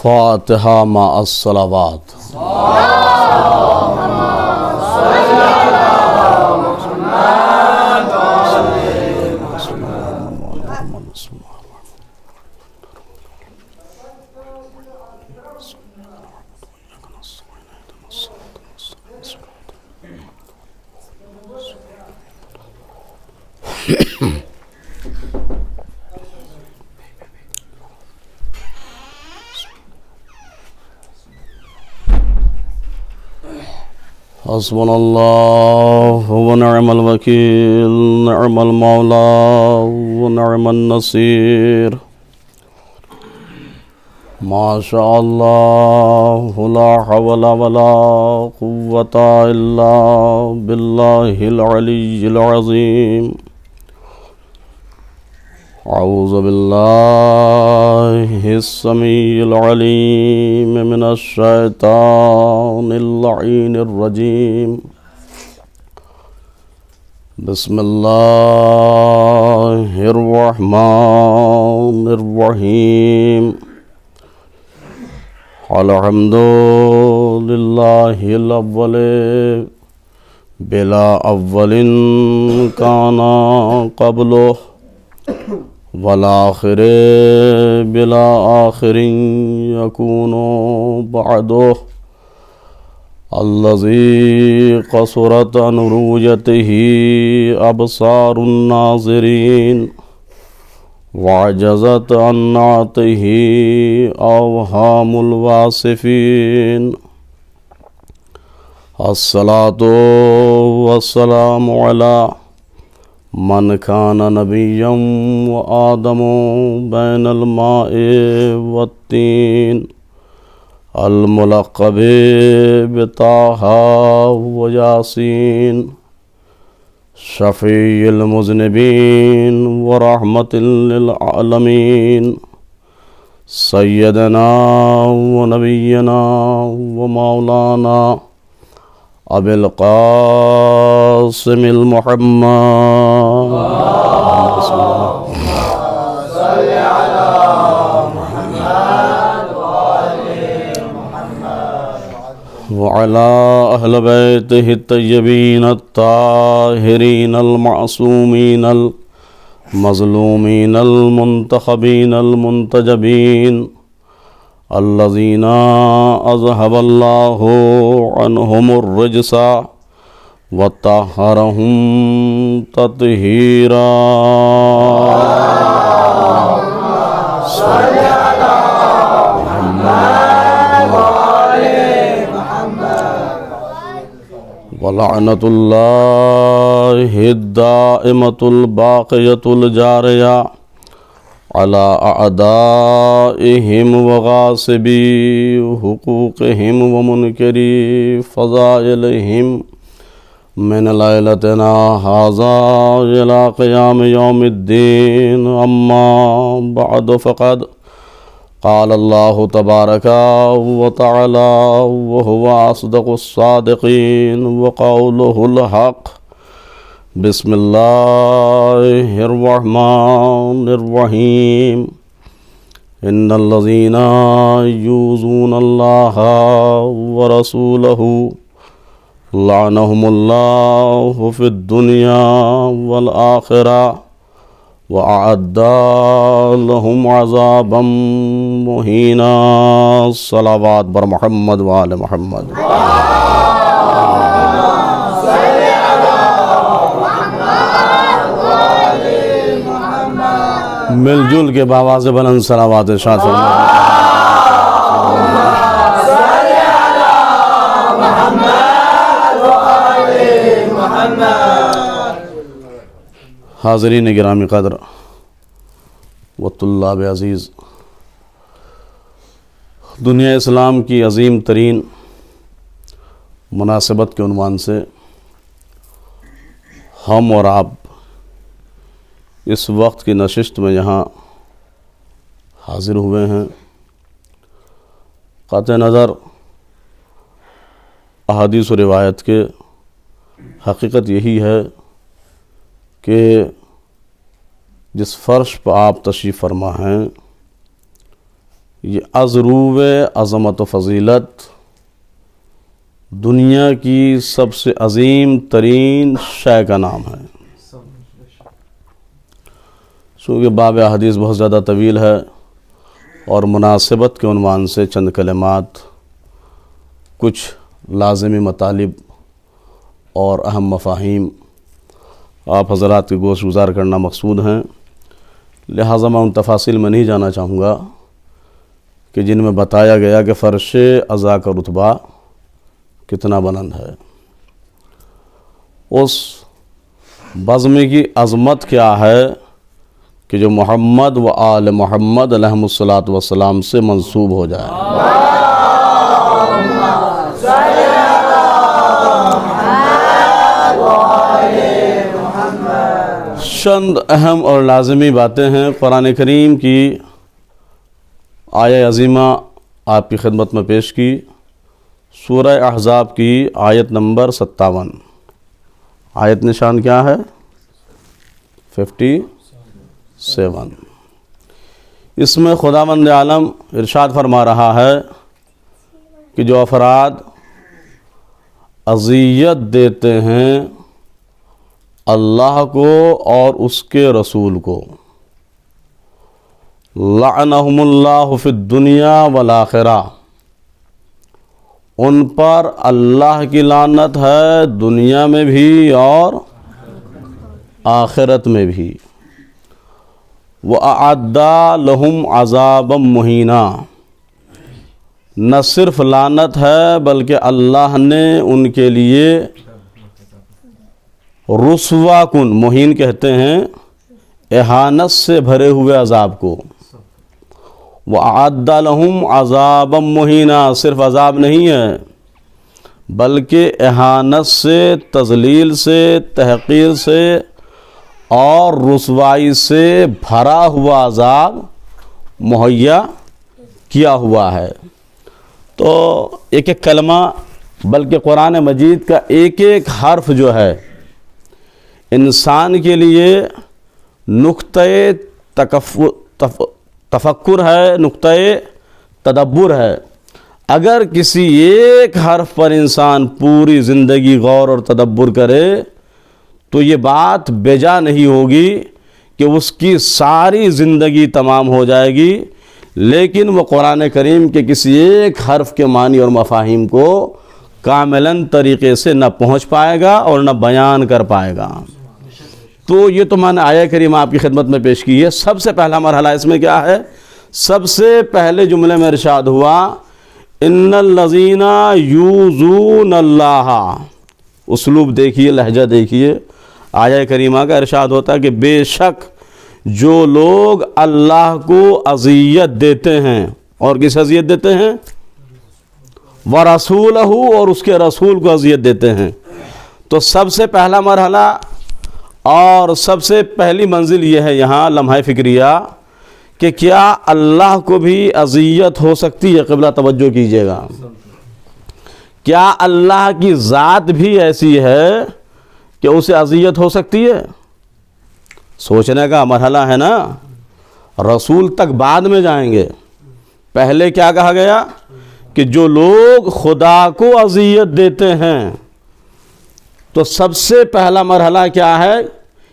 فاتحہ مع الصلوات۔ حسبنا اللہ ونعم الوکیل، نعم المولا ونعم النصیر۔ ما شاء اللہ لا حول ولا قوة الا باللہ العلی العظیم۔ اعوذ باللہ السمیع العلیم من الشیطان اللعین الرجیم۔ بسم اللہ الرحمن الرحیم۔ الحمد للہ الاول بلا اول کان قبلہ والآخر بلا آخر یکون بعدہ، الذی قصرت عن رؤیتہ ابصار الناظرین وعجزت عن نعتہ اوہام الواصفین۔ الصلاۃ والسلام علی من کان نبیا وآدم بین الماء والتین، الملقب بطٰ ویاسین، شفیع المذنبین ورحمۃ للعالمین، سیدنا ونبینا ومولانا ابی القاسم المحمد وعلى أهل بيته الطيبين الطاهرين المعصومين المظلومين المنتخبين المنتجبين، الذين أذهب الله عنهم الرجس وطهرهم تطهيرا۔ ولعنة الله الدائمة الباقية الجارية على أعدائهم وغاصبي حقوقهم ومنكري فضائلهم من ليلتنا هذا إلى قيام يوم الدين، أما بعد فقد قال الله تبارك وتعالى وهو أصدق الصادقين وقوله الحق۔ بسم الله الرحمن الرحيم۔ إن الذين يؤذون الله ورسوله لعنهم الله في الدنيا والآخرة وأعد لهم عذابا مهينا۔ صلوات بر محمد وآل محمد۔ مل جل کے بآواز بلند صلوات ارشاد فرمائیں۔ حاضرین گرامی قدر و طلاب عزیز، دنیا اسلام کی عظیم ترین مناسبت کے عنوان سے ہم اور آپ اس وقت کی نشست میں یہاں حاضر ہوئے ہیں۔ قطع نظر احادیث و روایت کے حقیقت یہی ہے کہ جس فرش پر آپ تشریف فرما ہیں یہ ازروب عظمت و فضیلت دنیا کی سب سے عظیم ترین شے کا نام ہے. چونکہ باب حدیث بہت زیادہ طویل ہے اور مناسبت کے عنوان سے چند کلمات، کچھ لازمی مطالب اور اہم مفاہیم آپ حضرات کے گوش گزار کرنا مقصود ہیں. لہٰذا میں ان تفاصیل میں نہیں جانا چاہوں گا کہ جن میں بتایا گیا کہ فرش عزا کا رتبہ کتنا بلند ہے، اس بزم کی عظمت کیا ہے کہ جو محمد و آل محمد علیہم الصلاۃ والسلام سے منسوب ہو جائے. چند اہم اور لازمی باتیں ہیں. قرآن کریم کی آیہ عظیمہ آپ کی خدمت میں پیش کی، سورہ احزاب کی آیت نمبر 57. آیت نشان کیا ہے؟ 57. اس میں خداوند عالم ارشاد فرما رہا ہے کہ جو افراد اذیت دیتے ہیں اللہ کو اور اس کے رسول کو، لعنہم اللہ فی الدنیا والآخرہ، ان پر اللہ کی لعنت ہے دنیا میں بھی اور آخرت میں بھی. وَأَعَدَّ لَهُمْ عَذَابًا مُهِينًا، نہ صرف لعنت ہے بلکہ اللہ نے ان کے لیے رسوا کن، مہین کہتے ہیں اہانت سے بھرے ہوئے عذاب کو. وَأَعَدَّ لَهُمْ عَذَابًا مُهِينًا، صرف عذاب نہیں ہے بلکہ اہانت سے، تذلیل سے، تحقیر سے اور رسوائی سے بھرا ہوا عذاب مہیا کیا ہوا ہے. تو ایک ایک کلمہ بلکہ قرآن مجید کا ایک ایک حرف جو ہے انسان کے لیے نقطۂ تفکر ہے، نقطۂ تدبر ہے. اگر کسی ایک حرف پر انسان پوری زندگی غور اور تدبر کرے تو یہ بات بیجا نہیں ہوگی کہ اس کی ساری زندگی تمام ہو جائے گی، لیکن وہ قرآن کریم کے کسی ایک حرف کے معنی اور مفاہیم کو کاملاً طریقے سے نہ پہنچ پائے گا اور نہ بیان کر پائے گا. تو یہ تو میں نے آیہ کریمہ آپ کی خدمت میں پیش کی ہے. سب سے پہلا مرحلہ اس میں کیا ہے؟ سب سے پہلے جملے میں ارشاد ہوا ان الذین یؤذون اللہ. اسلوب دیکھیے، لہجہ دیکھیے. آیہ کریمہ کا ارشاد ہوتا ہے کہ بے شک جو لوگ اللہ کو اذیت دیتے ہیں، اور کس اذیت دیتے ہیں؟ ورسولہ، اور اس کے رسول کو اذیت دیتے ہیں. تو سب سے پہلا مرحلہ اور سب سے پہلی منزل یہ ہے یہاں لمحہ فکریہ کہ کیا اللہ کو بھی اذیت ہو سکتی ہے؟ قبلہ توجہ کیجیے گا. کیا اللہ کی ذات بھی ایسی ہے کہ اسے اذیت ہو سکتی ہے؟ سوچنے کا مرحلہ ہے نا. رسول تک بعد میں جائیں گے. پہلے کیا کہا گیا کہ جو لوگ خدا کو اذیت دیتے ہیں، تو سب سے پہلا مرحلہ کیا ہے؟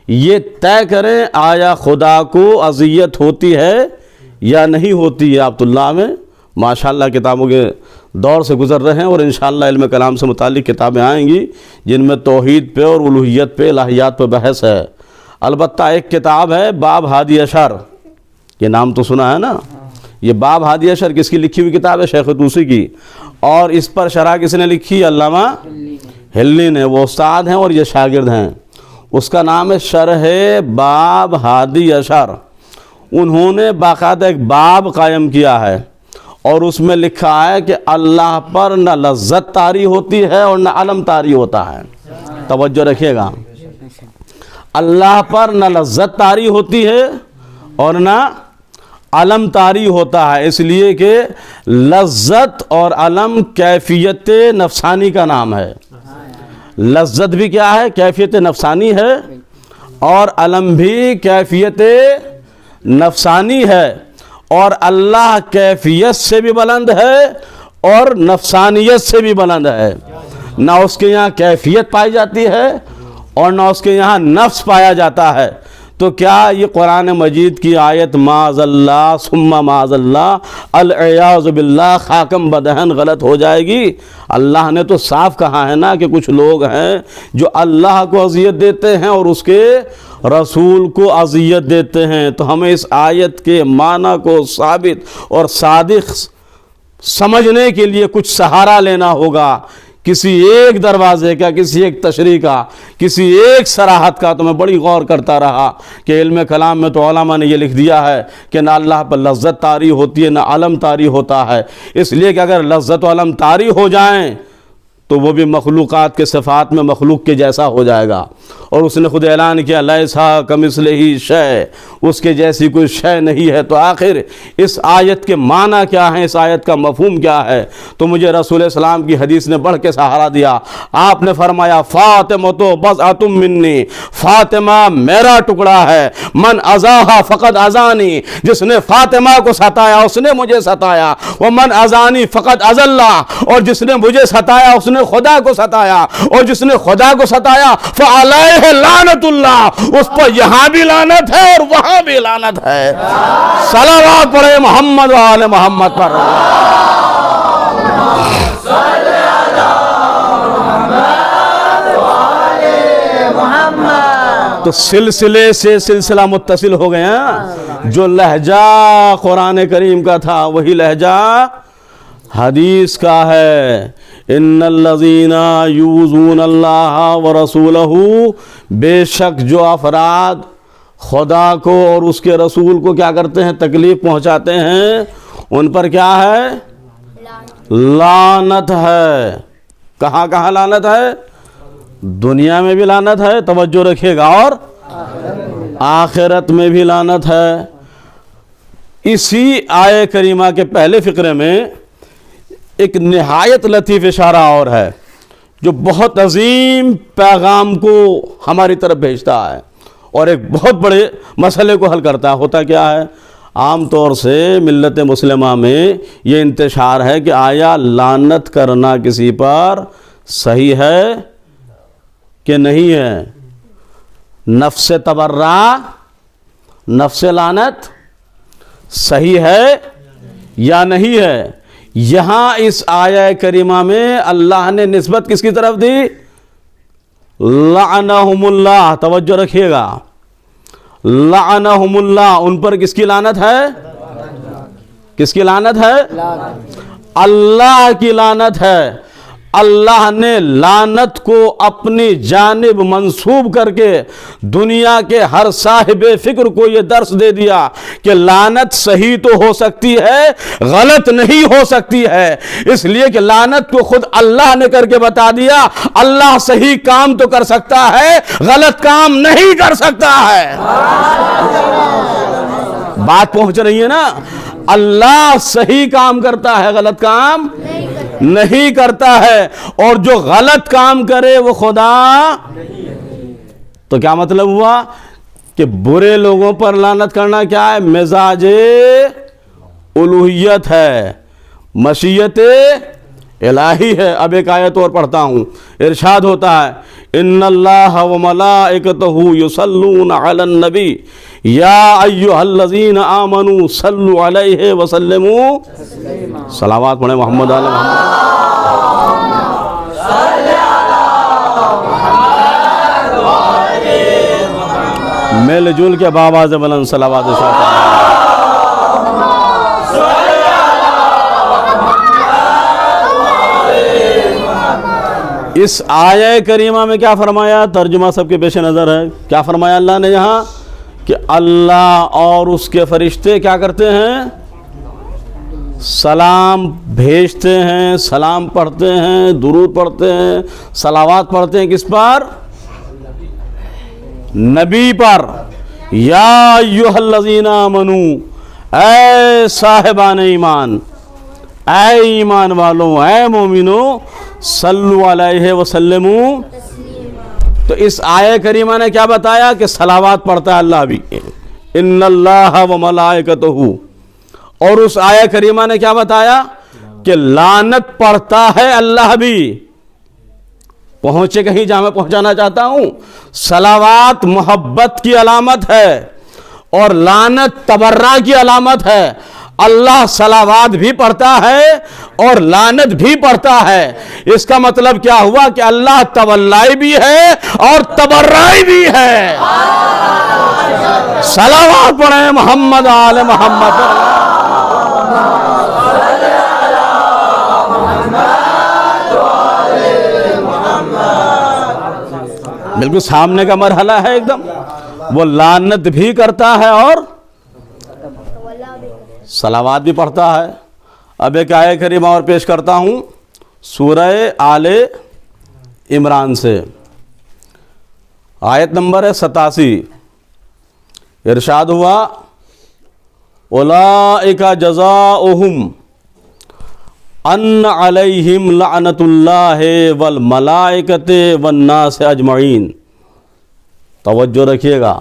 یہ طے کریں آیا خدا کو اذیت ہوتی ہے یا نہیں ہوتی ہے. عبداللہ میں ماشاءاللہ کتابوں کے دور سے گزر رہے ہیں اور انشاءاللہ علم کلام سے متعلق کتابیں آئیں گی جن میں توحید پہ اور الوہیت پہ، الہیات پہ بحث ہے. البتہ ایک کتاب ہے باب ہادی اشر، یہ نام تو سنا ہے نا. یہ باب ہادی اشر کس کی لکھی ہوئی کتاب ہے؟ شیخ طوسی کی. اور اس پر شرح کس نے لکھی؟ علامہ ہلی نے. وہ استاد ہیں اور یہ شاگرد ہیں. اس کا نام ہے شرح باب ہادی اشر. انہوں نے باقاعدہ ایک باب قائم کیا ہے اور اس میں لکھا ہے کہ اللہ پر نہ لذت طاری ہوتی ہے اور نہ علم طاری ہوتا ہے. توجہ رکھیے گا. اللہ پر نہ لذت طاری ہوتی ہے اور نہ علم طاری ہوتا ہے، اس لیے کہ لذت اور علم کیفیت نفسانی کا نام ہے. لذت بھی کیا ہے؟ کیفیت نفسانی ہے، اور علم بھی کیفیت نفسانی ہے. اور اللہ کیفیت سے بھی بلند ہے اور نفسانیت سے بھی بلند ہے. نہ اس کے یہاں کیفیت پائی جاتی ہے اور نہ اس کے یہاں نفس پایا جاتا ہے. تو کیا یہ قرآن مجید کی آیت معاذ اللہ ثم معاذ اللہ العیاذ باللہ خاکم بدہن غلط ہو جائے گی؟ اللہ نے تو صاف کہا ہے نا کہ کچھ لوگ ہیں جو اللہ کو اذیت دیتے ہیں اور اس کے رسول کو اذیت دیتے ہیں. تو ہمیں اس آیت کے معنی کو ثابت اور صادق سمجھنے کے لیے کچھ سہارا لینا ہوگا، کسی ایک دروازے کا، کسی ایک تشریح کا، کسی ایک صراحت کا. تو میں بڑی غور کرتا رہا کہ علم کلام میں تو علماء نے یہ لکھ دیا ہے کہ نہ اللہ پر لذت طاری ہوتی ہے نہ علم طاری ہوتا ہے، اس لیے کہ اگر لذت و علم طاری ہو جائیں تو وہ بھی مخلوقات کے صفات میں مخلوق کے جیسا ہو جائے گا. اور اس نے خود اعلان کیا لیسا کمثلہ شیء، اس کے جیسی کوئی شے نہیں ہے. تو آخر اس آیت کے معنی کیا ہیں، اس آیت کا مفہوم کیا ہے؟ تو مجھے رسول اسلام کی حدیث نے بڑھ کے سہارا دیا. آپ نے فرمایا فاطمہ تو بضعۃ منی، فاطمہ میرا ٹکڑا ہے. من اذاہا فقد اذانی، جس نے فاطمہ کو ستایا اس نے مجھے ستایا. ومن اذانی فقد اذى اللہ، اور جس نے مجھے ستایا اس نے خدا کو ستایا. اور جس نے خدا کو ستایا فعلیہ لعنت اللہ، اس پر یہاں بھی لعنت ہے اور وہاں بھی لعنت ہے. صلوات پڑھے محمد و آل محمد پر. تو سلسلے سے سلسلہ متصل ہو گیا. جو لہجہ قرآن کریم کا تھا وہی لہجہ حدیث کا ہے. ان الذین یؤذون اللہ ورسولہ، بے شک جو افراد خدا کو اور اس کے رسول کو کیا کرتے ہیں، تکلیف پہنچاتے ہیں، ان پر کیا ہے، لعنت ہے. کہاں کہاں لعنت ہے؟ دنیا میں بھی لعنت ہے، توجہ رکھیے گا، اور آخرت میں بھی لعنت ہے. اسی آیہ کریمہ کے پہلے فقرے میں ایک نہایت لطیف اشارہ اور ہے جو بہت عظیم پیغام کو ہماری طرف بھیجتا ہے اور ایک بہت بڑے مسئلے کو حل کرتا ہے. ہوتا کیا ہے، عام طور سے ملت مسلمہ میں یہ انتشار ہے کہ آیا لعنت کرنا کسی پر صحیح ہے کہ نہیں ہے؟ نفس تبرہ، نفس لعنت صحیح ہے یا نہیں ہے؟ یہاں اس آیہ کریمہ میں اللہ نے نسبت کس کی طرف دی؟ لعنہم اللہ. توجہ رکھیے گا، لعنہم اللہ، ان پر کس کی لعنت ہے؟ کس کی لعنت ہے؟ اللہ کی لعنت ہے. اللہ نے لعنت کو اپنی جانب منسوب کر کے دنیا کے ہر صاحب فکر کو یہ درس دے دیا کہ لعنت صحیح تو ہو سکتی ہے، غلط نہیں ہو سکتی ہے. اس لیے کہ لعنت کو خود اللہ نے کر کے بتا دیا. اللہ صحیح کام تو کر سکتا ہے، غلط کام نہیں کر سکتا ہے. بات پہنچ رہی ہے نا؟ اللہ صحیح کام کرتا ہے، غلط کام نہیں کرتا ہے. اور جو غلط کام کرے وہ خدا. تو کیا مطلب ہوا کہ برے لوگوں پر لعنت کرنا کیا ہے؟ مزاج الوہیت ہے، مشیت الہی ہے. اب ایک آیت اور پڑھتا ہوں. ارشاد ہوتا ہے ان اللہ وملائکتہ یصلون علی النبی یا ایھا الذین آمنوا صلوا علیہ وسلموا صلوات پڑھیں محمد علی محمد. مل جل کے بآواز بلند صلوات شاہ. اس آیہ کریمہ میں کیا فرمایا؟ ترجمہ سب کے پیش نظر ہے. کیا فرمایا اللہ نے یہاں؟ کہ اللہ اور اس کے فرشتے کیا کرتے ہیں؟ سلام بھیجتے ہیں، سلام پڑھتے ہیں، درود پڑھتے ہیں، صلوات پڑھتے ہیں. کس پر؟ نبی پر. یا ایھا الذین آمنوا، اے صاحبان ایمان، اے ایمان والوں، اے مومنوں، صلو علیہ وسلموا. تو اس آیہ کریمہ نے کیا بتایا؟ کہ صلوات پڑھتا ہے اللہ بھی. ان اللہ و ملائکتہ، اور اس آیہ کریمہ نے کیا بتایا کہ لعنت پڑھتا ہے اللہ بھی. پہنچے کہیں جہاں میں پہنچانا چاہتا ہوں, صلوات محبت کی علامت ہے اور لعنت تبرہ کی علامت ہے. اللہ صلوات بھی پڑھتا ہے اور لعنت بھی پڑھتا ہے. اس کا مطلب کیا ہوا کہ اللہ تولائی بھی ہے اور تبررائی بھی ہے. صلوات پڑھیں محمد آل محمد. بالکل سامنے کا مرحلہ ہے ایک دم. وہ لعنت بھی کرتا ہے اور صلوات بھی پڑھتا ہے. اب ایک آیہ کریمہ اور پیش کرتا ہوں سورہ آل عمران سے, آیت نمبر ہے 87. ارشاد ہوا اولئک جزاؤہم ان علیہم لعنت اللہ والملائکۃ والناس اجمعین. توجہ رکھیے گا,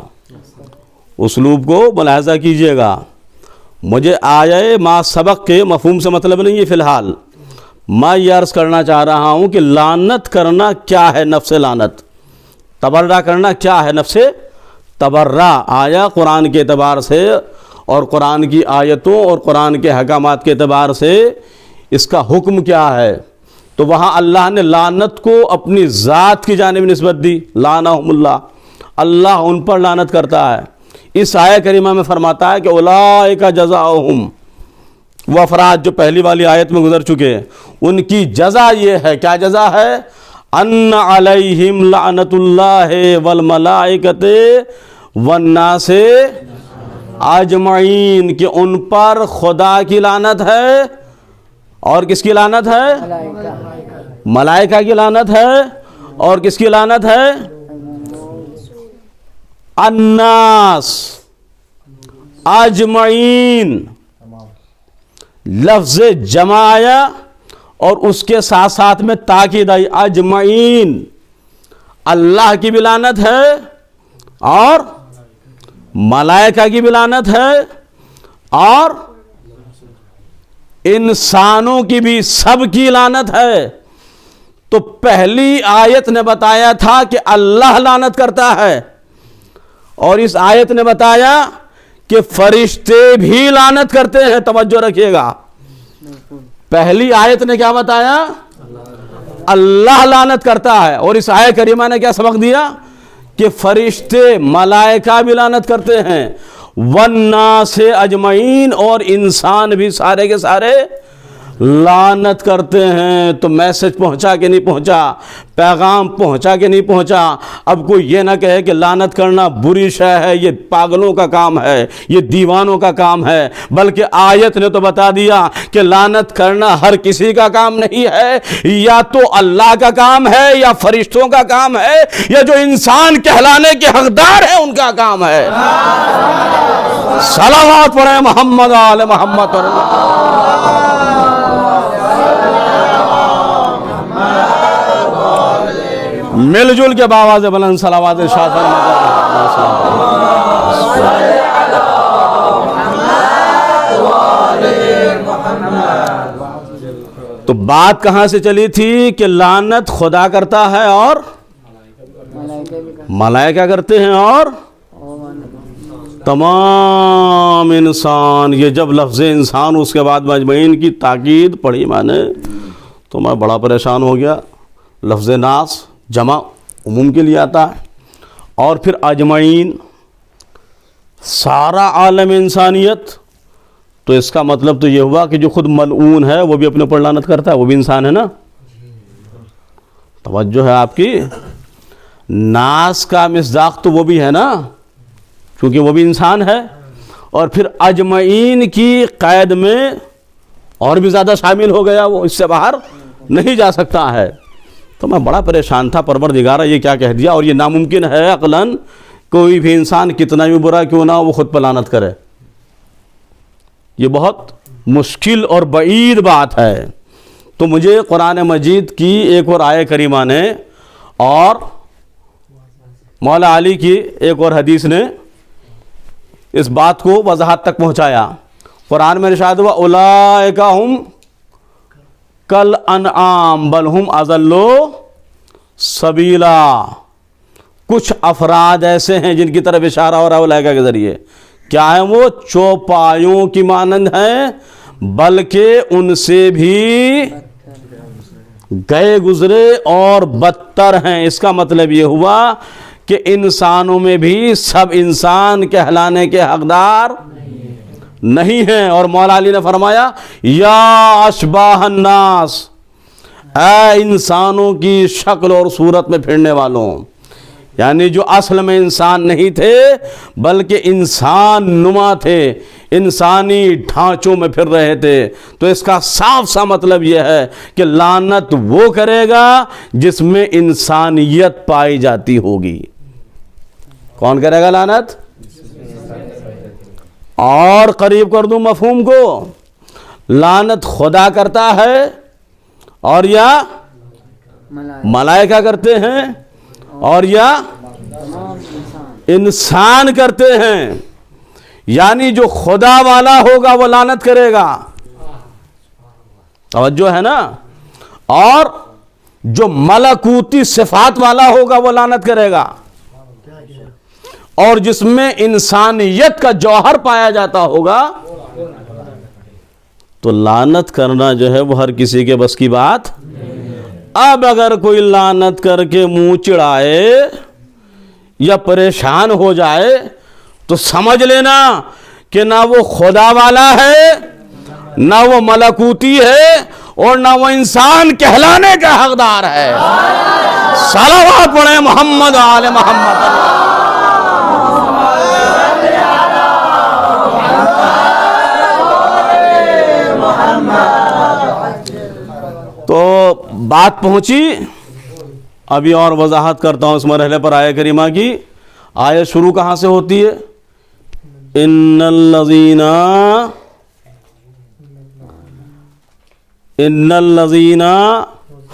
اسلوب کو ملاحظہ کیجئے گا. مجھے آیے ما سبق کے مفہوم سے مطلب نہیں ہے فی الحال. میں یہ عرض کرنا چاہ رہا ہوں کہ لعنت کرنا کیا ہے, نفس لعنت. تبرہ کرنا کیا ہے, نفس تبرہ. آیا قرآن کے اعتبار سے اور قرآن کی آیتوں اور قرآن کے احکامات کے اعتبار سے اس کا حکم کیا ہے. تو وہاں اللہ نے لعنت کو اپنی ذات کی جانب نسبت دی, لعنہم اللہ, اللہ ان پر لعنت کرتا ہے. اس آیہ کریمہ میں فرماتا ہے کہ اولئک جزاؤہم, وہ افراد جو پہلی والی آیت میں گزر چکے ان کی جزا یہ ہے. کیا جزا ہے؟ ان علیہم لعنت اللہ والملائکۃ والناس اجمعین, کہ ان پر خدا کی لعنت ہے اور کس کی لعنت ہے؟ ملائکہ کی لعنت ہے. اور کس کی لعنت ہے؟ الناس اجمعین. لفظ جمع آیا اور اس کے ساتھ ساتھ میں تاکید آئی, اجمعین. اللہ کی بھی لعنت ہے اور ملائکہ کی بھی لعنت ہے اور انسانوں کی بھی, سب کی لعنت ہے. تو پہلی آیت نے بتایا تھا کہ اللہ لعنت کرتا ہے, اور اس آیت نے بتایا کہ فرشتے بھی لعنت کرتے ہیں. توجہ رکھیے گا, پہلی آیت نے کیا بتایا؟ اللہ لعنت کرتا ہے, اور اس آیت کریمہ نے کیا سبق دیا کہ فرشتے ملائکہ بھی لعنت کرتے ہیں, والناس اجمعین, اور انسان بھی سارے کے سارے لعنت کرتے ہیں. تو میسج پہنچا کہ نہیں پہنچا, پیغام پہنچا کہ نہیں پہنچا. اب کوئی یہ نہ کہے کہ لعنت کرنا بری شے ہے, یہ پاگلوں کا کام ہے, یہ دیوانوں کا کام ہے, بلکہ آیت نے تو بتا دیا کہ لعنت کرنا ہر کسی کا کام نہیں ہے, یا تو اللہ کا کام ہے, یا فرشتوں کا کام ہے, یا جو انسان کہلانے کے حقدار ہیں ان کا کام ہے. صلوات پڑھیں محمد آل محمد. مل جل کے باواز بلند صلوات ارشاد تو بات کہاں سے چلی تھی کہ لعنت خدا کرتا ہے اور ملائکہ کرتے ہیں اور تمام انسان. یہ جب لفظ انسان اس کے بعد مجمعین کی تاکید پڑھی میں نے تو میں بڑا پریشان ہو گیا. لفظ ناس جمع عموم کے لیے آتا ہے, اور پھر اجمعین سارا عالم انسانیت. تو اس کا مطلب تو یہ ہوا کہ جو خود ملعون ہے وہ بھی اپنے پر لعنت کرتا ہے, وہ بھی انسان ہے نا. توجہ ہے آپ کی. ناس کا مصداق تو وہ بھی ہے نا, کیونکہ وہ بھی انسان ہے. اور پھر اجمعین کی قید میں اور بھی زیادہ شامل ہو گیا, وہ اس سے باہر نہیں جا سکتا ہے. تو میں بڑا پریشان تھا, پروردگارہ یہ کیا کہہ دیا, اور یہ ناممکن ہے عقلاً کوئی بھی انسان کتنا بھی برا کیوں نہ وہ خود پر لعنت کرے. یہ بہت مشکل اور بعید بات ہے. تو مجھے قرآن مجید کی ایک اور آیہ کریمہ نے اور مولا علی کی ایک اور حدیث نے اس بات کو وضاحت تک پہنچایا. قرآن میں ارشاد ہوا اولئک ہم کل انعام بل ہم اضل سبیلا. کچھ افراد ایسے ہیں جن کی طرف اشارہ ہو رہا ہے اولئک کے ذریعے. کیا ہے وہ؟ چوپایوں کی مانند ہیں بلکہ ان سے بھی گئے گزرے اور بدتر ہیں. اس کا مطلب یہ ہوا کہ انسانوں میں بھی سب انسان کہلانے کے حقدار نہیں ہیں. اور مولا علی نے فرمایا یا اشباہ الناس، اے انسانوں کی شکل اور صورت میں پھرنے والوں، یعنی جو اصل میں انسان نہیں تھے بلکہ انسان نما تھے، انسانی ڈھانچوں میں پھر رہے تھے. تو اس کا صاف سا مطلب یہ ہے کہ لعنت وہ کرے گا جس میں انسانیت پائی جاتی ہوگی. کون کرے گا لعنت؟ اور قریب کر دوں مفہوم کو، لعنت خدا کرتا ہے اور یا ملائکہ کرتے ہیں اور یا انسان کرتے ہیں. یعنی جو خدا والا ہوگا وہ لعنت کرے گا، توجہ ہے نا، اور جو ملکوتی صفات والا ہوگا وہ لعنت کرے گا، اور جس میں انسانیت کا جوہر پایا جاتا ہوگا. تو لعنت کرنا جو ہے وہ ہر کسی کے بس کی بات. اب اگر کوئی لعنت کر کے منہ چڑھائے یا پریشان ہو جائے تو سمجھ لینا کہ نہ وہ خدا والا ہے، نہ وہ ملکوتی ہے، اور نہ وہ انسان کہلانے کا حقدار ہے. صلوات پڑھیں محمد آل محمد. تو بات پہنچی. ابھی اور وضاحت کرتا ہوں اس مرحلے پر آیہ کریمہ کی. آیت شروع کہاں سے ہوتی ہے؟ ان الذین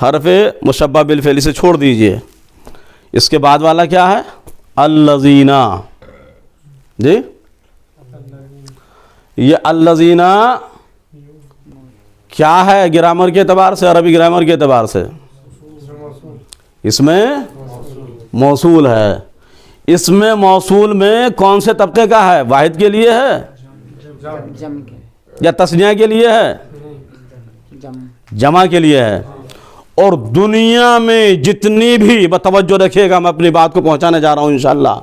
حرف مشبہ بالفعل سے چھوڑ دیجئے. اس کے بعد والا کیا ہے؟ الذین. جی یہ الذین کیا ہے گرامر کے اعتبار سے، عربی گرامر کے اعتبار سے؟ اس میں موصول ہے. اس میں موصول میں کون سے طبقے کا ہے؟ واحد کے لیے ہے یا تثنیہ کے لیے ہے؟ جمع کے لیے ہے. اور دنیا میں جتنی بھی، توجہ رکھیے گا میں اپنی بات کو پہنچانے جا رہا ہوں انشاءاللہ،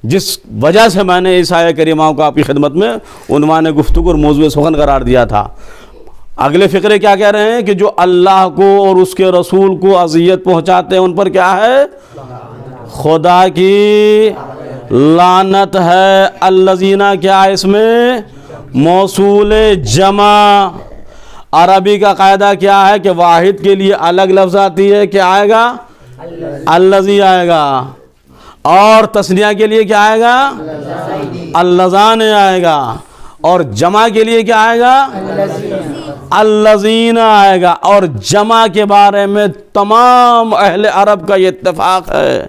جس وجہ سے میں نے اس آیہ کریمہ کو آپ کی خدمت میں عنوان گفتگو اور موضوع سخن قرار دیا تھا. اگلے فقرے کیا کہہ رہے ہیں کہ جو اللہ کو اور اس کے رسول کو اذیت پہنچاتے ہیں ان پر کیا ہے؟ خدا کی لعنت ہے. الذین کیا ہے؟ اس میں موصول جمع. عربی کا قاعدہ کیا ہے کہ واحد کے لیے الگ لفظ آتی ہے، کیا آئے گا؟ الذی آئے گا. اور تثنیہ کے لیے کیا آئے گا؟ اللذان آئے گا. اور جمع کے لیے کیا آئے گا؟ الذین آئے گا. اور جمع کے بارے میں تمام اہل عرب کا یہ اتفاق ہے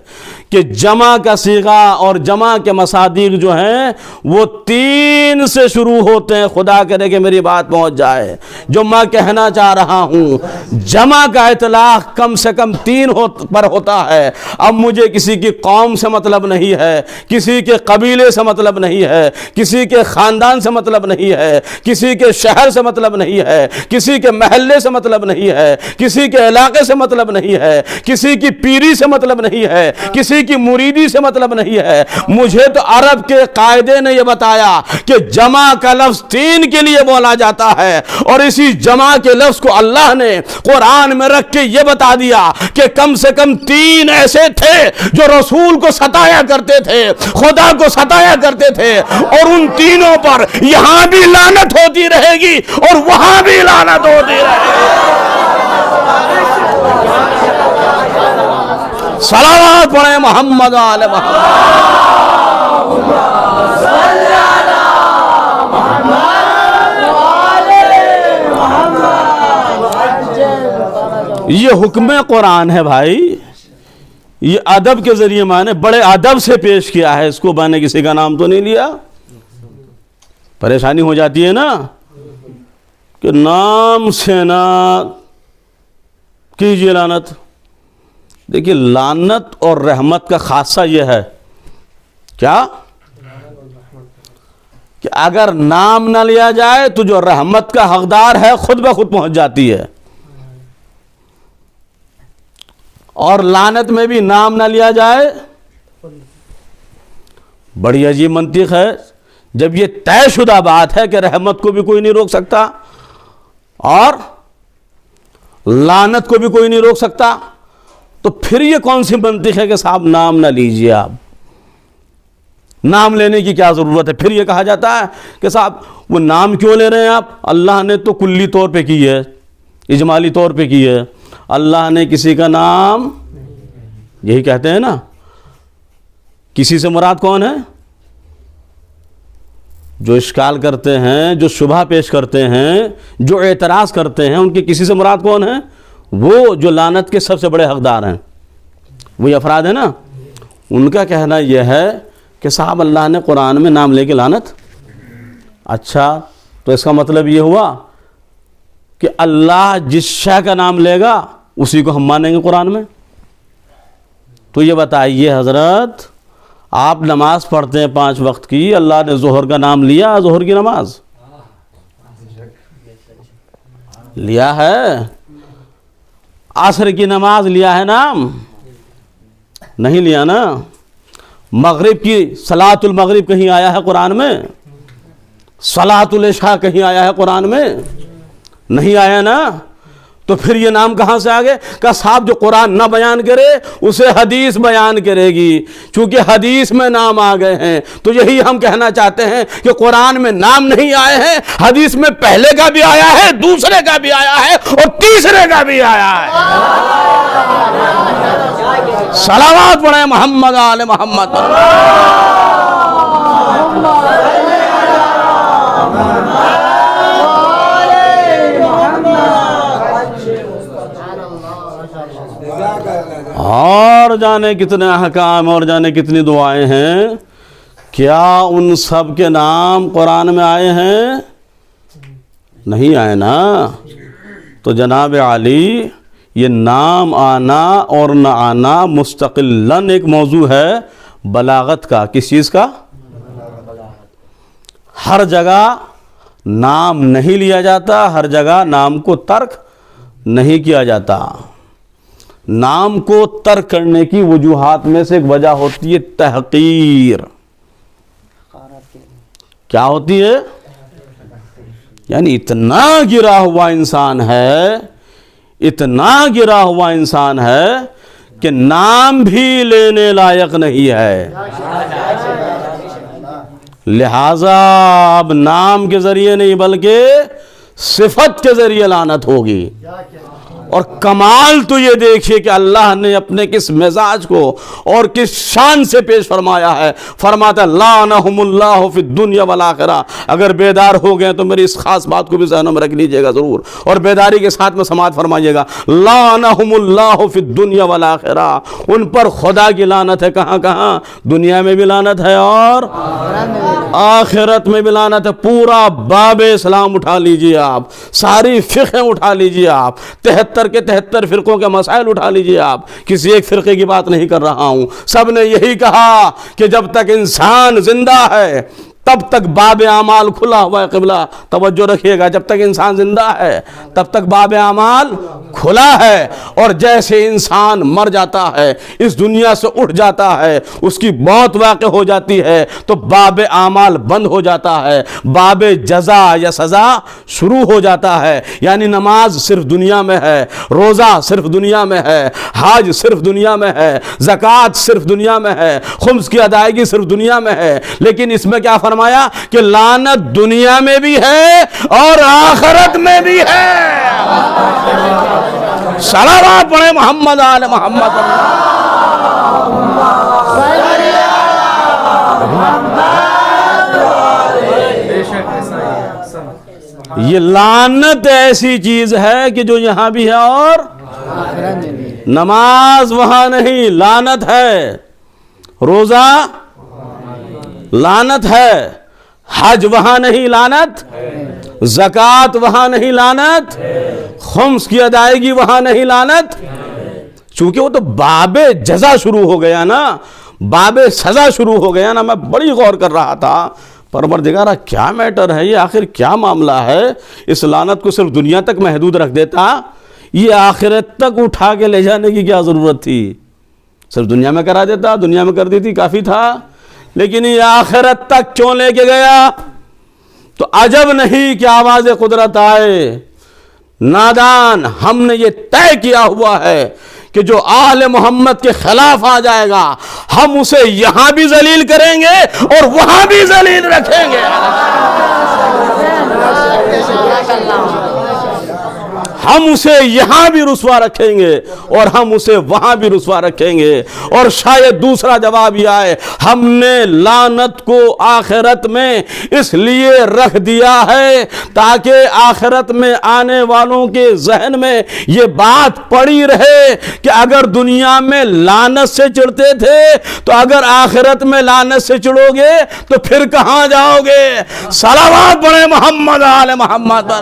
کہ جمع کا صیغہ اور جمع کے مصادیق جو ہیں وہ 3 سے شروع ہوتے ہیں. خدا کرے کہ میری بات پہنچ جائے. جو میں کہنا چاہ رہا ہوں، جمع کا اطلاق کم سے کم 3 پر ہوتا ہے. اب مجھے کسی کی قوم سے مطلب نہیں ہے، کسی کے قبیلے سے مطلب نہیں ہے، کسی کے خاندان سے مطلب نہیں ہے، کسی کے شہر سے مطلب نہیں ہے، کسی کے محلے سے مطلب نہیں ہے، کسی کے علاقے سے مطلب نہیں ہے، کسی کی پیری سے مطلب نہیں ہے، کسی کی مریدی سے مطلب نہیں ہے. مجھے تو عرب کے قاعدے نے یہ بتایا کہ جمع کا لفظ 3 کے لیے بولا جاتا ہے، اور اسی جمع کے لفظ کو اللہ نے قرآن میں رکھ کے یہ بتا دیا کہ کم سے کم 3 ایسے تھے جو رسول کو ستایا کرتے تھے، خدا کو ستایا کرتے تھے، اور ان تینوں پر یہاں بھی لعنت ہوتی رہے گی اور وہاں بھی لعنت ہوتی رہے گی. صلوات پڑھیں محمد آل محمد. یہ حکم قرآن ہے بھائی. یہ ادب کے ذریعے، میں نے بڑے ادب سے پیش کیا ہے. اس کو میں نے کسی کا نام تو نہیں لیا. پریشانی ہو جاتی ہے نا کہ نام سے نہ کیجیے لعنت. دیکھیے لعنت اور رحمت کا خاصہ یہ ہے کیا کہ اگر نام نہ لیا جائے تو جو رحمت کا حقدار ہے خود بخود پہنچ جاتی ہے, اور لعنت میں بھی نام نہ لیا جائے. بڑی عجیب منطق ہے, جب یہ طے شدہ بات ہے کہ رحمت کو بھی کوئی نہیں روک سکتا اور لعنت کو بھی کوئی نہیں روک سکتا, تو پھر یہ کون سی منطق ہے کہ صاحب نام نہ لیجیے. آپ نام لینے کی کیا ضرورت ہے؟ پھر یہ کہا جاتا ہے کہ صاحب وہ نام کیوں لے رہے ہیں آپ؟ اللہ نے تو کلی طور پہ کی ہے, اجمالی طور پہ کی ہے. اللہ نے کسی کا نام, یہی کہتے ہیں نا, کسی سے مراد کون ہے؟ جو اشکال کرتے ہیں, جو شبہ پیش کرتے ہیں, جو اعتراض کرتے ہیں, ان کے کسی سے مراد کون ہے؟ وہ جو لعنت کے سب سے بڑے حقدار ہیں, وہی افراد ہیں نا. ان کا کہنا یہ ہے کہ صاحب اللہ نے قرآن میں نام لے کے لعنت. اچھا, تو اس کا مطلب یہ ہوا کہ اللہ جس شے کا نام لے گا اسی کو ہم مانیں گے قرآن میں. تو یہ بتائیے حضرت, آپ نماز پڑھتے ہیں 5 وقت کی, اللہ نے ظہر کا نام لیا, ظہر کی نماز لیا ہے, عصر کی نماز لیا ہے نام, نہیں لیا نا. مغرب کی صلاۃ المغرب کہیں آیا ہے قرآن میں؟ صلاۃ العشاء کہیں آیا ہے قرآن میں؟ نہیں آیا نا. تو پھر یہ نام کہاں سے آ گئے؟ کہ صاحب جو قرآن نہ بیان کرے اسے حدیث بیان کرے گی, چونکہ حدیث میں نام آ گئے ہیں. تو یہی ہم کہنا چاہتے ہیں کہ قرآن میں نام نہیں آئے ہیں, حدیث میں پہلے کا بھی آیا ہے, دوسرے کا بھی آیا ہے, اور تیسرے کا بھی آیا ہے. صلوات پڑھیں محمد آل محمد. اور جانے کتنے احکام اور جانے کتنی دعائیں ہیں. کیا ان سب کے نام قرآن میں آئے ہیں؟ نہیں آئے نا. تو جناب عالی, یہ نام آنا اور نہ آنا مستقلاً ایک موضوع ہے بلاغت کا. کس چیز کا؟ ہر جگہ نام نہیں لیا جاتا, ہر جگہ نام کو ترک نہیں کیا جاتا. نام کو ترک کرنے کی وجوہات میں سے ایک وجہ ہوتی ہے تحقیر. کیا ہوتی ہے؟ یعنی اتنا گرا ہوا انسان ہے, اتنا گرا ہوا انسان ہے کہ نام بھی لینے لائق نہیں ہے. لہذا اب نام کے ذریعے نہیں بلکہ صفت کے ذریعے لعنت ہوگی. اور کمال تو یہ دیکھیے کہ اللہ نے اپنے کس مزاج کو اور کس شان سے پیش فرمایا ہے. فرماتا ہے لعنہم اللہ فی الدنیا والآخرہ. اگر بیدار ہو گئے تو میری اس خاص بات کو بھی ذہنوں میں رکھ لیجئے گا ضرور, اور بیداری کے ساتھ میں سماعت فرمائیے گا. لعنہم اللہ فی الدنیا والآخرہ. ان پر خدا کی لعنت ہے. کہاں کہاں؟ دنیا میں بھی لعنت ہے اور آخرت میں بھی لعنت ہے. پورا باب اسلام اٹھا لیجئے آپ, ساری فقہیں اٹھا لیجئے آپ, 73 کے 73 فرقوں کے مسائل اٹھا لیجئے آپ. کسی ایک فرقے کی بات نہیں کر رہا ہوں. سب نے یہی کہا کہ جب تک انسان زندہ ہے تب تک باب اعمال کھلا ہوا ہے. قبلہ توجہ رکھیے گا, جب تک انسان زندہ ہے تب تک باب اعمال کھلا ہے, اور جیسے انسان مر جاتا ہے, اس دنیا سے اٹھ جاتا ہے, اس کی موت واقع ہو جاتی ہے, تو باب اعمال بند ہو جاتا ہے, باب جزا یا سزا شروع ہو جاتا ہے. یعنی نماز صرف دنیا میں ہے, روزہ صرف دنیا میں ہے, حج صرف دنیا میں ہے, زکوٰۃ صرف دنیا میں ہے, خمس کی ادائیگی صرف دنیا میں ہے. لیکن اس میں کیا فرمایا کہ لعنت دنیا میں بھی ہے اور آخرت میں بھی ہے. صلوات پڑھیں محمد آل محمد. یہ لعنت ایسی چیز ہے کہ جو یہاں بھی ہے اور نماز وہاں نہیں. لعنت ہے روزہ, لعنت ہے حج وہاں نہیں لعنت، زکوٰۃ وہاں نہیں لعنت، خمس کی ادائیگی وہاں نہیں لعنت، چونکہ وہ تو باب جزا شروع ہو گیا نا، باب سزا شروع ہو گیا نا۔ میں بڑی غور کر رہا تھا، پروردگارہ کیا میٹر ہے یہ، آخر کیا معاملہ ہے؟ اس لعنت کو صرف دنیا تک محدود رکھ دیتا، یہ آخرت تک اٹھا کے لے جانے کی کیا ضرورت تھی؟ صرف دنیا میں کرا دیتا، دنیا میں کر دیتی کافی تھا، لیکن یہ آخرت تک کیوں لے کے گیا؟ تو عجب نہیں کہ آواز قدرت آئے، نادان ہم نے یہ طے کیا ہوا ہے کہ جو آل محمد کے خلاف آ جائے گا ہم اسے یہاں بھی ذلیل کریں گے اور وہاں بھی ذلیل رکھیں گے، ہم اسے یہاں بھی رسوا رکھیں گے اور ہم اسے وہاں بھی رسوا رکھیں گے۔ اور شاید دوسرا جواب یہ آئے، ہم نے لعنت کو آخرت میں اس لیے رکھ دیا ہے تاکہ آخرت میں آنے والوں کے ذہن میں یہ بات پڑی رہے کہ اگر دنیا میں لعنت سے چڑھتے تھے تو اگر آخرت میں لعنت سے چڑھو گے تو پھر کہاں جاؤ گے؟ صلوات پڑھیں محمد آل محمد۔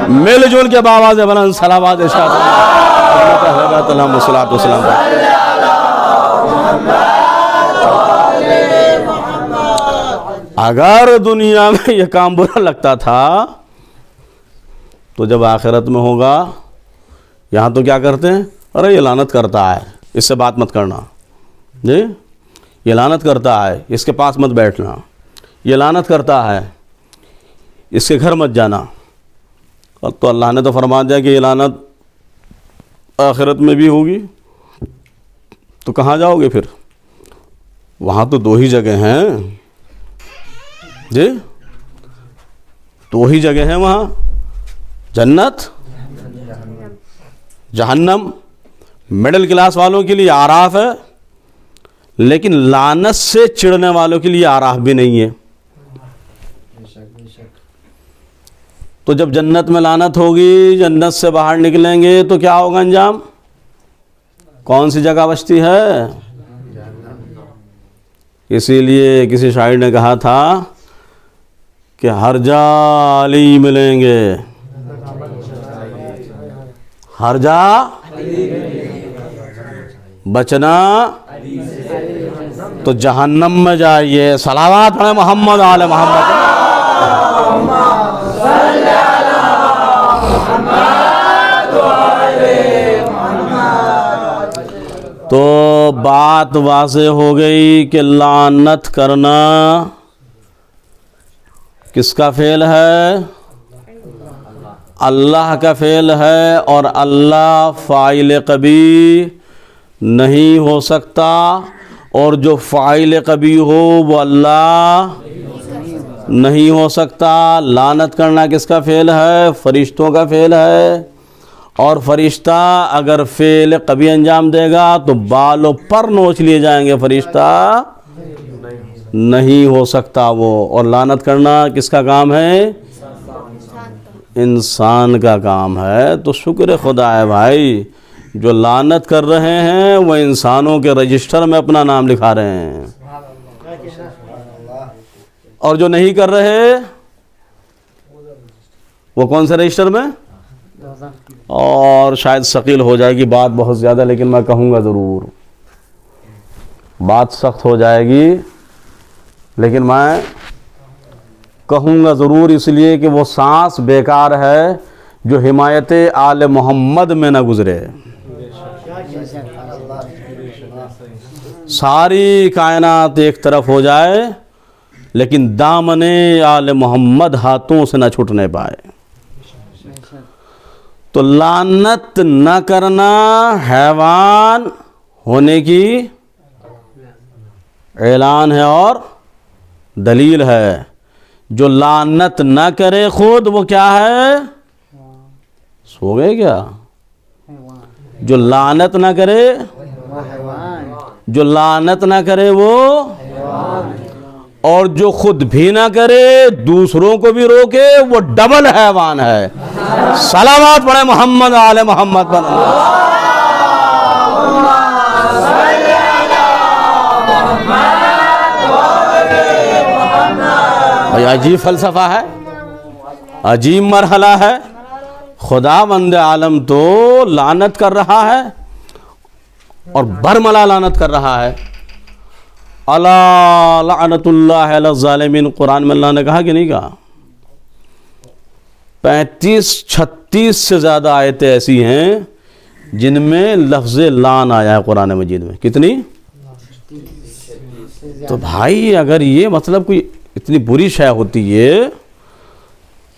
مل جل کے باواز بلند صلوات ارشاد اگر دنیا میں یہ کام برا لگتا تھا تو جب آخرت میں ہوگا، یہاں تو کیا کرتے ہیں؟ ارے یہ لعنت کرتا ہے، اس سے بات مت کرنا، جی یہ لعنت کرتا ہے، اس کے پاس مت بیٹھنا، یہ لعنت کرتا ہے، اس کے گھر مت جانا۔ اب تو اللہ نے تو فرما دیا کہ یہ لعنت آخرت میں بھی ہوگی، تو کہاں جاؤ گے پھر؟ وہاں تو دو ہی جگہ ہیں، جی دو ہی جگہ ہیں وہاں، جنت جہنم۔ مڈل کلاس والوں کے لیے آراف ہے، لیکن لعنت سے چڑھنے والوں کے لیے آراف بھی نہیں ہے۔ تو جب جنت میں لعنت ہوگی، جنت سے باہر نکلیں گے تو کیا ہوگا انجام؟ کون سی جگہ بچتی ہے؟ اسی لیے کسی شاعر نے کہا تھا کہ ہر جا علی ملیں گے، ہر جا بچنا تو جہنم میں جائیے۔ صلوات پڑھیں محمد آل محمد۔ تو بات واضح ہو گئی کہ لعنت کرنا کس کا فعل ہے؟ اللہ کا فعل ہے، اور اللہ فاعل قبیح نہیں ہو سکتا، اور جو فاعل قبیح ہو وہ اللہ نہیں ہو سکتا۔ لعنت کرنا کس کا فعل ہے؟ فرشتوں کا فعل ہے، اور فرشتہ اگر فعل قبیح انجام دے گا تو بالوں پر نوچ لیے جائیں گے، فرشتہ نہیں ہو سکتا وہ۔ اور لعنت کرنا کس کا کام ہے؟ انسان کا کام ہے۔ تو شکر خدا ہے بھائی، جو لعنت کر رہے ہیں وہ انسانوں کے رجسٹر میں اپنا نام لکھا رہے ہیں، اور جو نہیں کر رہے وہ کون سے رجسٹر میں؟ اور شاید ثقیل ہو جائے گی بات بہت زیادہ، لیکن میں کہوں گا ضرور، بات سخت ہو جائے گی لیکن میں کہوں گا ضرور، اس لیے کہ وہ سانس بیکار ہے جو حمایت آل محمد میں نہ گزرے۔ ساری کائنات ایک طرف ہو جائے لیکن دامن آل محمد ہاتھوں سے نہ چھوٹنے پائے۔ تو لعنت نہ کرنا حیوان ہونے کی اعلان ہے اور دلیل ہے۔ جو لعنت نہ کرے خود وہ کیا ہے؟ سو گئے کیا؟ جو لعنت نہ کرے، جو لعنت نہ کرے وہ، اور جو خود بھی نہ کرے دوسروں کو بھی روکے وہ ڈبل حیوان ہے۔ صلوات پڑھیں محمد آل محمد۔ بھائی عجیب فلسفہ ہے، عجیب مرحلہ ہے. خدا بند عالم تو لعنت کر رہا ہے اور برملا لعنت کر رہا ہے. الا لعنت اللہ علی الظالمین، قرآن میں اللہ نے کہا کہ نہیں کہا؟ 35-36 سے زیادہ آیتیں ایسی ہیں جن میں لفظ لعن آیا ہے قرآن مجید میں. کتنی؟ تو بھائی اگر یہ مطلب کوئی اتنی بری شے ہوتی ہے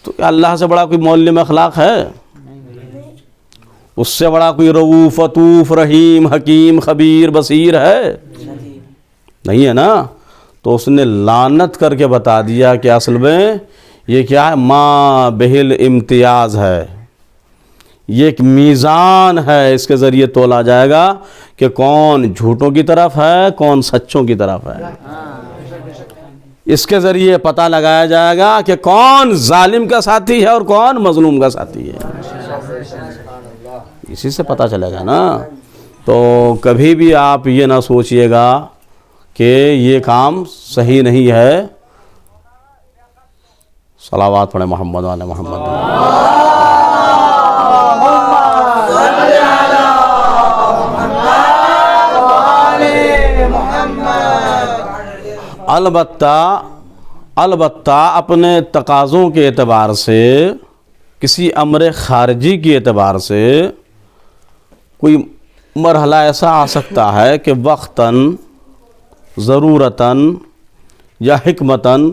تو کیا اللہ سے بڑا کوئی معلم اخلاق ہے؟ اس سے بڑا کوئی رؤوف عطوف رحیم حکیم خبیر بصیر ہے؟ نہیں ہے نا. تو اس نے لعنت کر کے بتا دیا کہ اصل میں یہ کیا ہے؟ ما بہل امتیاز ہے، یہ ایک میزان ہے، اس کے ذریعے تولا جائے گا کہ کون جھوٹوں کی طرف ہے کون سچوں کی طرف ہے. اس کے ذریعے پتہ لگایا جائے گا کہ کون ظالم کا ساتھی ہے اور کون مظلوم کا ساتھی ہے. اسی سے پتہ چلے گا نا. تو کبھی بھی آپ یہ نہ سوچئے گا کہ یہ کام صحیح نہیں ہے. صلوات پڑھیں محمد علی محمد. البتہ اپنے تقاضوں کے اعتبار سے، کسی امر خارجی کے اعتبار سے کوئی مرحلہ ایسا آ سکتا ہے کہ وقتاً ضرورتاً یا حکمتاً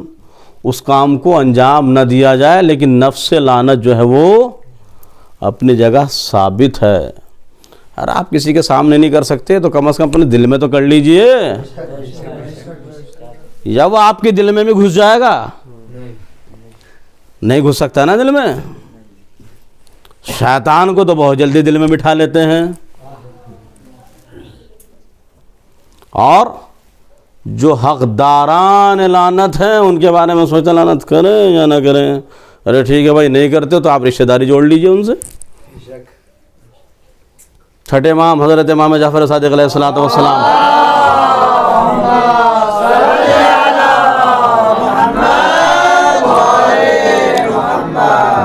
اس کام کو انجام نہ دیا جائے، لیکن نفس لعنت جو ہے وہ اپنی جگہ ثابت ہے. اگر آپ کسی کے سامنے نہیں کر سکتے تو کم از کم اپنے دل میں تو کر لیجئے. یا وہ آپ کے دل میں بھی گھس جائے گا؟ نہیں گھس سکتا نا دل میں. شیطان کو تو بہت جلدی دل میں بٹھا لیتے ہیں. اور جو حقداران لعنت ہیں ان کے بارے میں سوچتے لعنت کریں یا نہ کریں. ارے ٹھیک ہے بھائی، نہیں کرتے تو آپ رشتہ داری جوڑ لیجئے ان سے. چھٹے امام حضرت امام جعفر صادق علیہ الصلوۃ والسلام،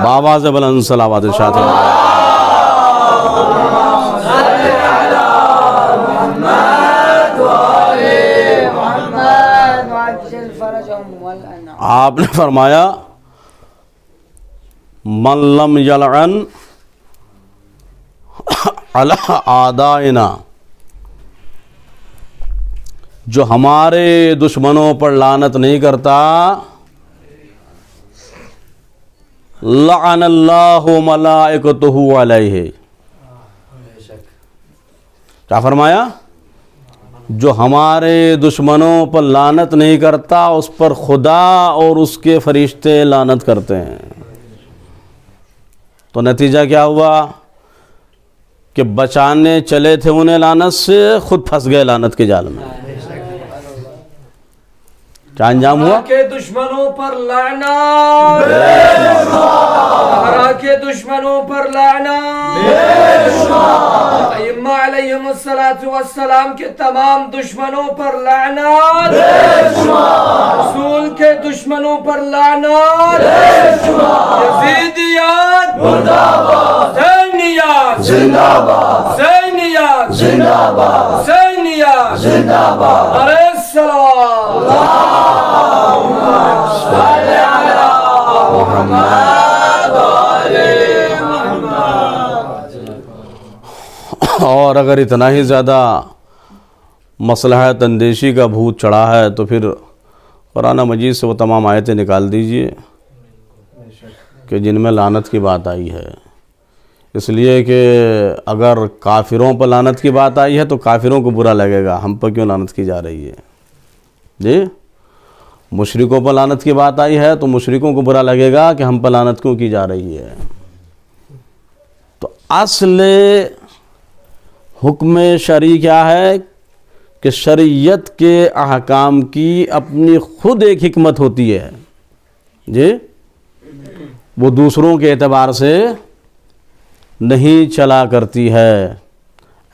بآواز بلند صلوات ارشاد آپ نے فرمایا من لم یلعن علی اعدائنا، جو ہمارے دشمنوں پر لعنت نہیں کرتا، لعن اللہ ملائکتہ علیہ. کیا فرمایا؟ جو ہمارے دشمنوں پر لعنت نہیں کرتا اس پر خدا اور اس کے فرشتے لعنت کرتے ہیں. تو نتیجہ کیا ہوا کہ بچانے چلے تھے انہیں لعنت سے، خود پھنس گئے لعنت کے جال میں. کیا انجام ہوا؟ کے دشمنوں پر لعنت، کے دشمنوں پر لعنت، ائمہ علیہم السلام کے تمام دشمنوں پر لعنت، رسول کے دشمنوں پر لعنت، یزیدیات زندہ باد، حسینیات زندہ باد، حسینیات زندہ باد، حسینیات زندہ باد. علیہ السلام. اور اگر اتنا ہی زیادہ مصلحت اندیشی کا بھوت چڑھا ہے تو پھر قرآن مجید سے وہ تمام آیتیں نکال دیجئے کہ جن میں لعنت کی بات آئی ہے. اس لیے کہ اگر کافروں پر لعنت کی بات آئی ہے تو کافروں کو برا لگے گا ہم پر کیوں لعنت کی جا رہی ہے. جی مشرکوں پر لعنت کی بات آئی ہے تو مشرکوں کو برا لگے گا کہ ہم پر لعنت کیوں کی جا رہی ہے. تو اصل حکم شرعی کیا ہے کہ شریعت کے احکام کی اپنی خود ایک حکمت ہوتی ہے. جی وہ دوسروں کے اعتبار سے نہیں چلا کرتی ہے.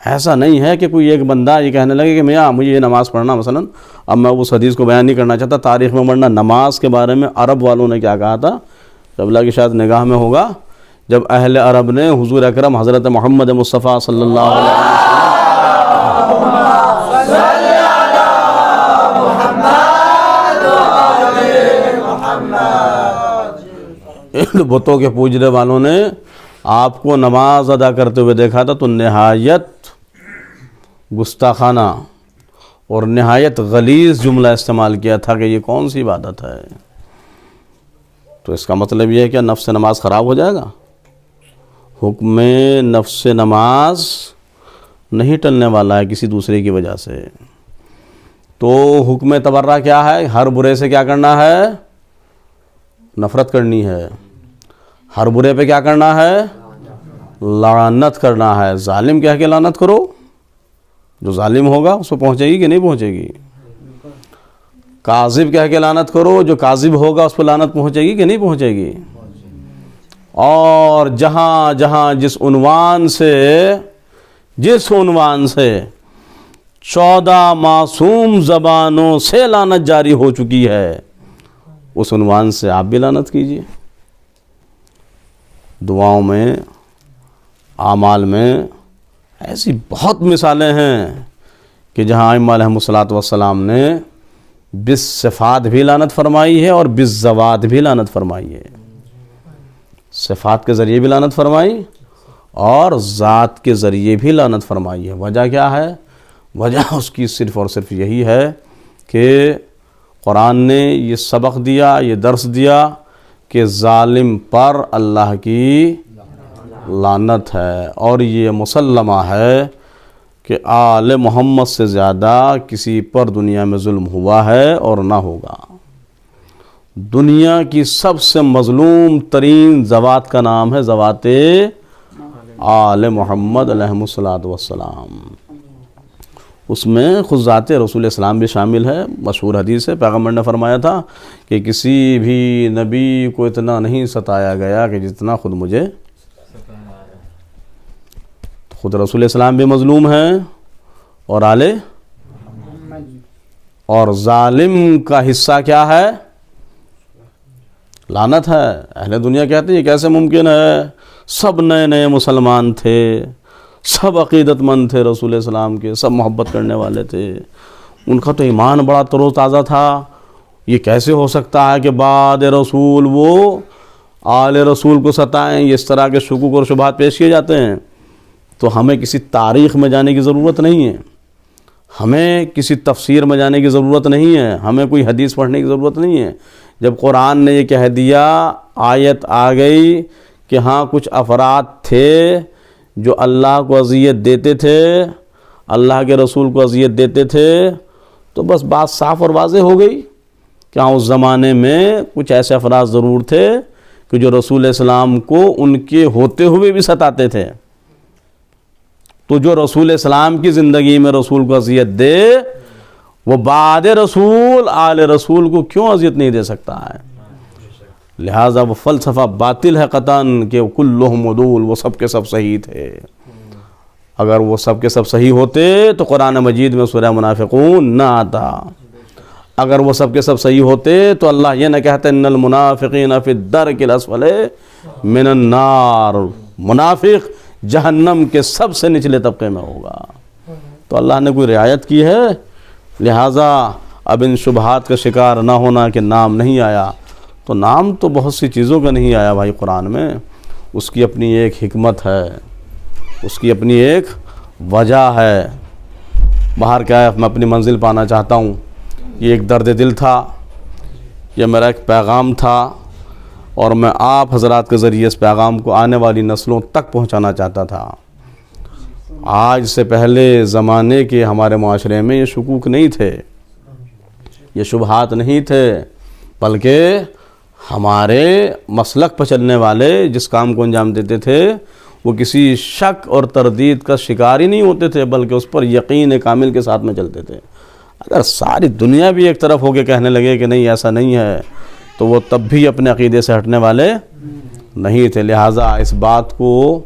ایسا نہیں ہے کہ کوئی ایک بندہ یہ کہنے لگے کہ میاں مجھے یہ نماز پڑھنا، مثلا اب میں اس حدیث کو بیان نہیں کرنا چاہتا، تاریخ میں ورنہ نماز کے بارے میں عرب والوں نے کیا کہا تھا، جب اللہ کی شاید نگاہ میں ہوگا، جب اہل عرب نے حضور اکرم حضرت محمد مصطفیٰ صلی اللہ علیہ وسلم بتوں کے پوجنے والوں نے آپ کو نماز ادا کرتے ہوئے دیکھا تھا تو نہایت گستاخانہ اور نہایت غلیظ جملہ استعمال کیا تھا کہ یہ کون سی عبادت ہے۔ تو اس کا مطلب یہ ہے کہ نفس نماز خراب ہو جائے گا؟ حکم نفس نماز نہیں ٹلنے والا ہے کسی دوسرے کی وجہ سے۔ تو حکم تبرہ کیا ہے؟ ہر برے سے کیا کرنا ہے؟ نفرت کرنی ہے۔ ہر برے پہ کیا کرنا ہے؟ لعنت کرنا ہے۔ ظالم کہہ کے لعنت کرو، جو ظالم ہوگا اس کو پہنچے گی کہ نہیں پہنچے گی؟ کاذب کہہ کے لعنت کرو، جو کاذب ہوگا اس پہ لعنت پہنچے گی کہ نہیں پہنچے گی؟ اور جہاں جہاں جس عنوان سے 14 معصوم زبانوں سے لعنت جاری ہو چکی ہے، اس عنوان سے آپ بھی لعنت کیجیے۔ دعاؤں میں، اعمال میں ایسی بہت مثالیں ہیں کہ جہاں ائمہ علیہم الصلوۃ والسلام نے بالصفات بھی لعنت فرمائی ہے اور بالذوات بھی لعنت فرمائی ہے۔ صفات کے ذریعے بھی لعنت فرمائی اور ذات کے ذریعے بھی لعنت فرمائی ہے۔ وجہ کیا ہے؟ وجہ اس کی صرف اور صرف یہی ہے کہ قرآن نے یہ سبق دیا، یہ درس دیا کہ ظالم پر اللہ کی لعنت ہے، اور یہ مسلمہ ہے کہ آل محمد سے زیادہ کسی پر دنیا میں ظلم ہوا ہے اور نہ ہوگا۔ دنیا کی سب سے مظلوم ترین ذوات کا نام ہے ذوات آل محمد علیہ الصلوۃ والسلام۔ اس میں خود ذات رسول اسلام بھی شامل ہے۔ مشہور حدیث ہے، پیغمبر نے فرمایا تھا کہ کسی بھی نبی کو اتنا نہیں ستایا گیا کہ جتنا خود مجھے۔ خود رسول اسلام بھی مظلوم ہیں اور آلے، اور ظالم کا حصہ کیا ہے؟ لعنت ہے۔ اہل دنیا کہتے ہیں یہ کیسے ممکن ہے؟ سب نئے نئے مسلمان تھے، سب عقیدت مند تھے رسول اسلام کے، سب محبت کرنے والے تھے، ان کا تو ایمان بڑا تر و تازہ تھا، یہ کیسے ہو سکتا ہے کہ بعد رسول وہ آل رسول کو ستائیں؟ یہ اس طرح کے شکوک اور شبہات پیش کیے جاتے ہیں۔ تو ہمیں کسی تاریخ میں جانے کی ضرورت نہیں ہے، ہمیں کسی تفسیر میں جانے کی ضرورت نہیں ہے، ہمیں کوئی حدیث پڑھنے کی ضرورت نہیں ہے۔ جب قرآن نے یہ کہہ دیا، آیت آ گئی کہ ہاں کچھ افراد تھے جو اللہ کو اذیت دیتے تھے، اللہ کے رسول کو اذیت دیتے تھے، تو بس بات صاف اور واضح ہو گئی کہ ہاں اس زمانے میں کچھ ایسے افراد ضرور تھے کہ جو رسول اسلام کو ان کے ہوتے ہوئے بھی ستاتے تھے۔ تو جو رسول اسلام کی زندگی میں رسول کو اذیت دے، وہ بعد رسول آل رسول کو کیوں اذیت نہیں دے سکتا ہے؟ لہٰذا وہ فلسفہ باطل ہے قطعاً کہ کلہم عدول، وہ سب کے سب صحیح تھے۔ اگر وہ سب کے سب صحیح ہوتے تو قرآن مجید میں سورہ منافقون نہ آتا۔ اگر وہ سب کے سب صحیح ہوتے تو اللہ یہ نہ کہتے ان المنافقین فی الدرک الاسفل من النار، منافق جہنم کے سب سے نچلے طبقے میں ہوگا۔ تو اللہ نے کوئی رعایت کی ہے، لہٰذا اب ان شبہات کا شکار نہ ہونا کہ نام نہیں آیا، تو نام تو بہت سی چیزوں کا نہیں آیا بھائی قرآن میں، اس کی اپنی ایک حکمت ہے، اس کی اپنی ایک وجہ ہے۔ باہر کیا ہے، میں اپنی منزل پانا چاہتا ہوں، یہ ایک درد دل تھا، یہ میرا ایک پیغام تھا، اور میں آپ حضرات کے ذریعے اس پیغام کو آنے والی نسلوں تک پہنچانا چاہتا تھا۔ آج سے پہلے زمانے کے ہمارے معاشرے میں یہ شکوک نہیں تھے، یہ شبہات نہیں تھے، بلکہ ہمارے مسلک پر چلنے والے جس کام کو انجام دیتے تھے وہ کسی شک اور تردید کا شکار ہی نہیں ہوتے تھے، بلکہ اس پر یقین کامل کے ساتھ میں چلتے تھے۔ اگر ساری دنیا بھی ایک طرف ہو کے کہنے لگے کہ نہیں ایسا نہیں ہے، تو وہ تب بھی اپنے عقیدے سے ہٹنے والے نہیں تھے۔ لہٰذا اس بات کو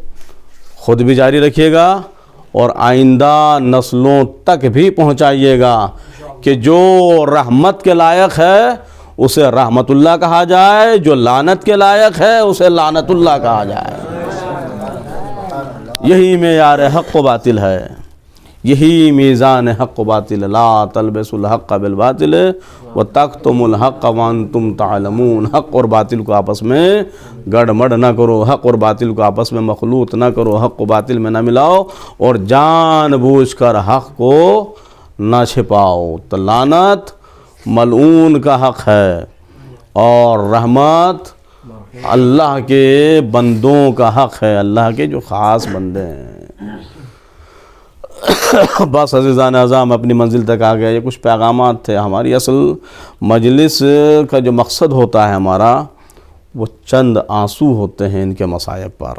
خود بھی جاری رکھیے گا اور آئندہ نسلوں تک بھی پہنچائیے گا کہ جو رحمت کے لائق ہے اسے رحمت اللہ کہا جائے، جو لعنت کے لائق ہے اسے لعنت اللہ کہا جائے۔ یہی معیار حق و باطل ہے، یہی میزان حق و باطل۔ لا تلبسوا الحق بالباطل وتکتموا الحق وانتم تعلمون۔ حق اور باطل کو آپس میں گڑمڑ نہ کرو، حق اور باطل کو آپس میں مخلوط نہ کرو، حق و باطل میں نہ ملاؤ، اور جان بوجھ کر حق کو نہ چھپاؤ۔ تو لعنت ملعون کا حق ہے اور رحمت اللہ کے بندوں کا حق ہے، اللہ کے جو خاص بندے ہیں۔ بس عزیزان اعظم اپنی منزل تک آ گئے۔ یہ کچھ پیغامات تھے۔ ہماری اصل مجلس کا جو مقصد ہوتا ہے ہمارا، وہ چند آنسو ہوتے ہیں ان کے مصائب پر،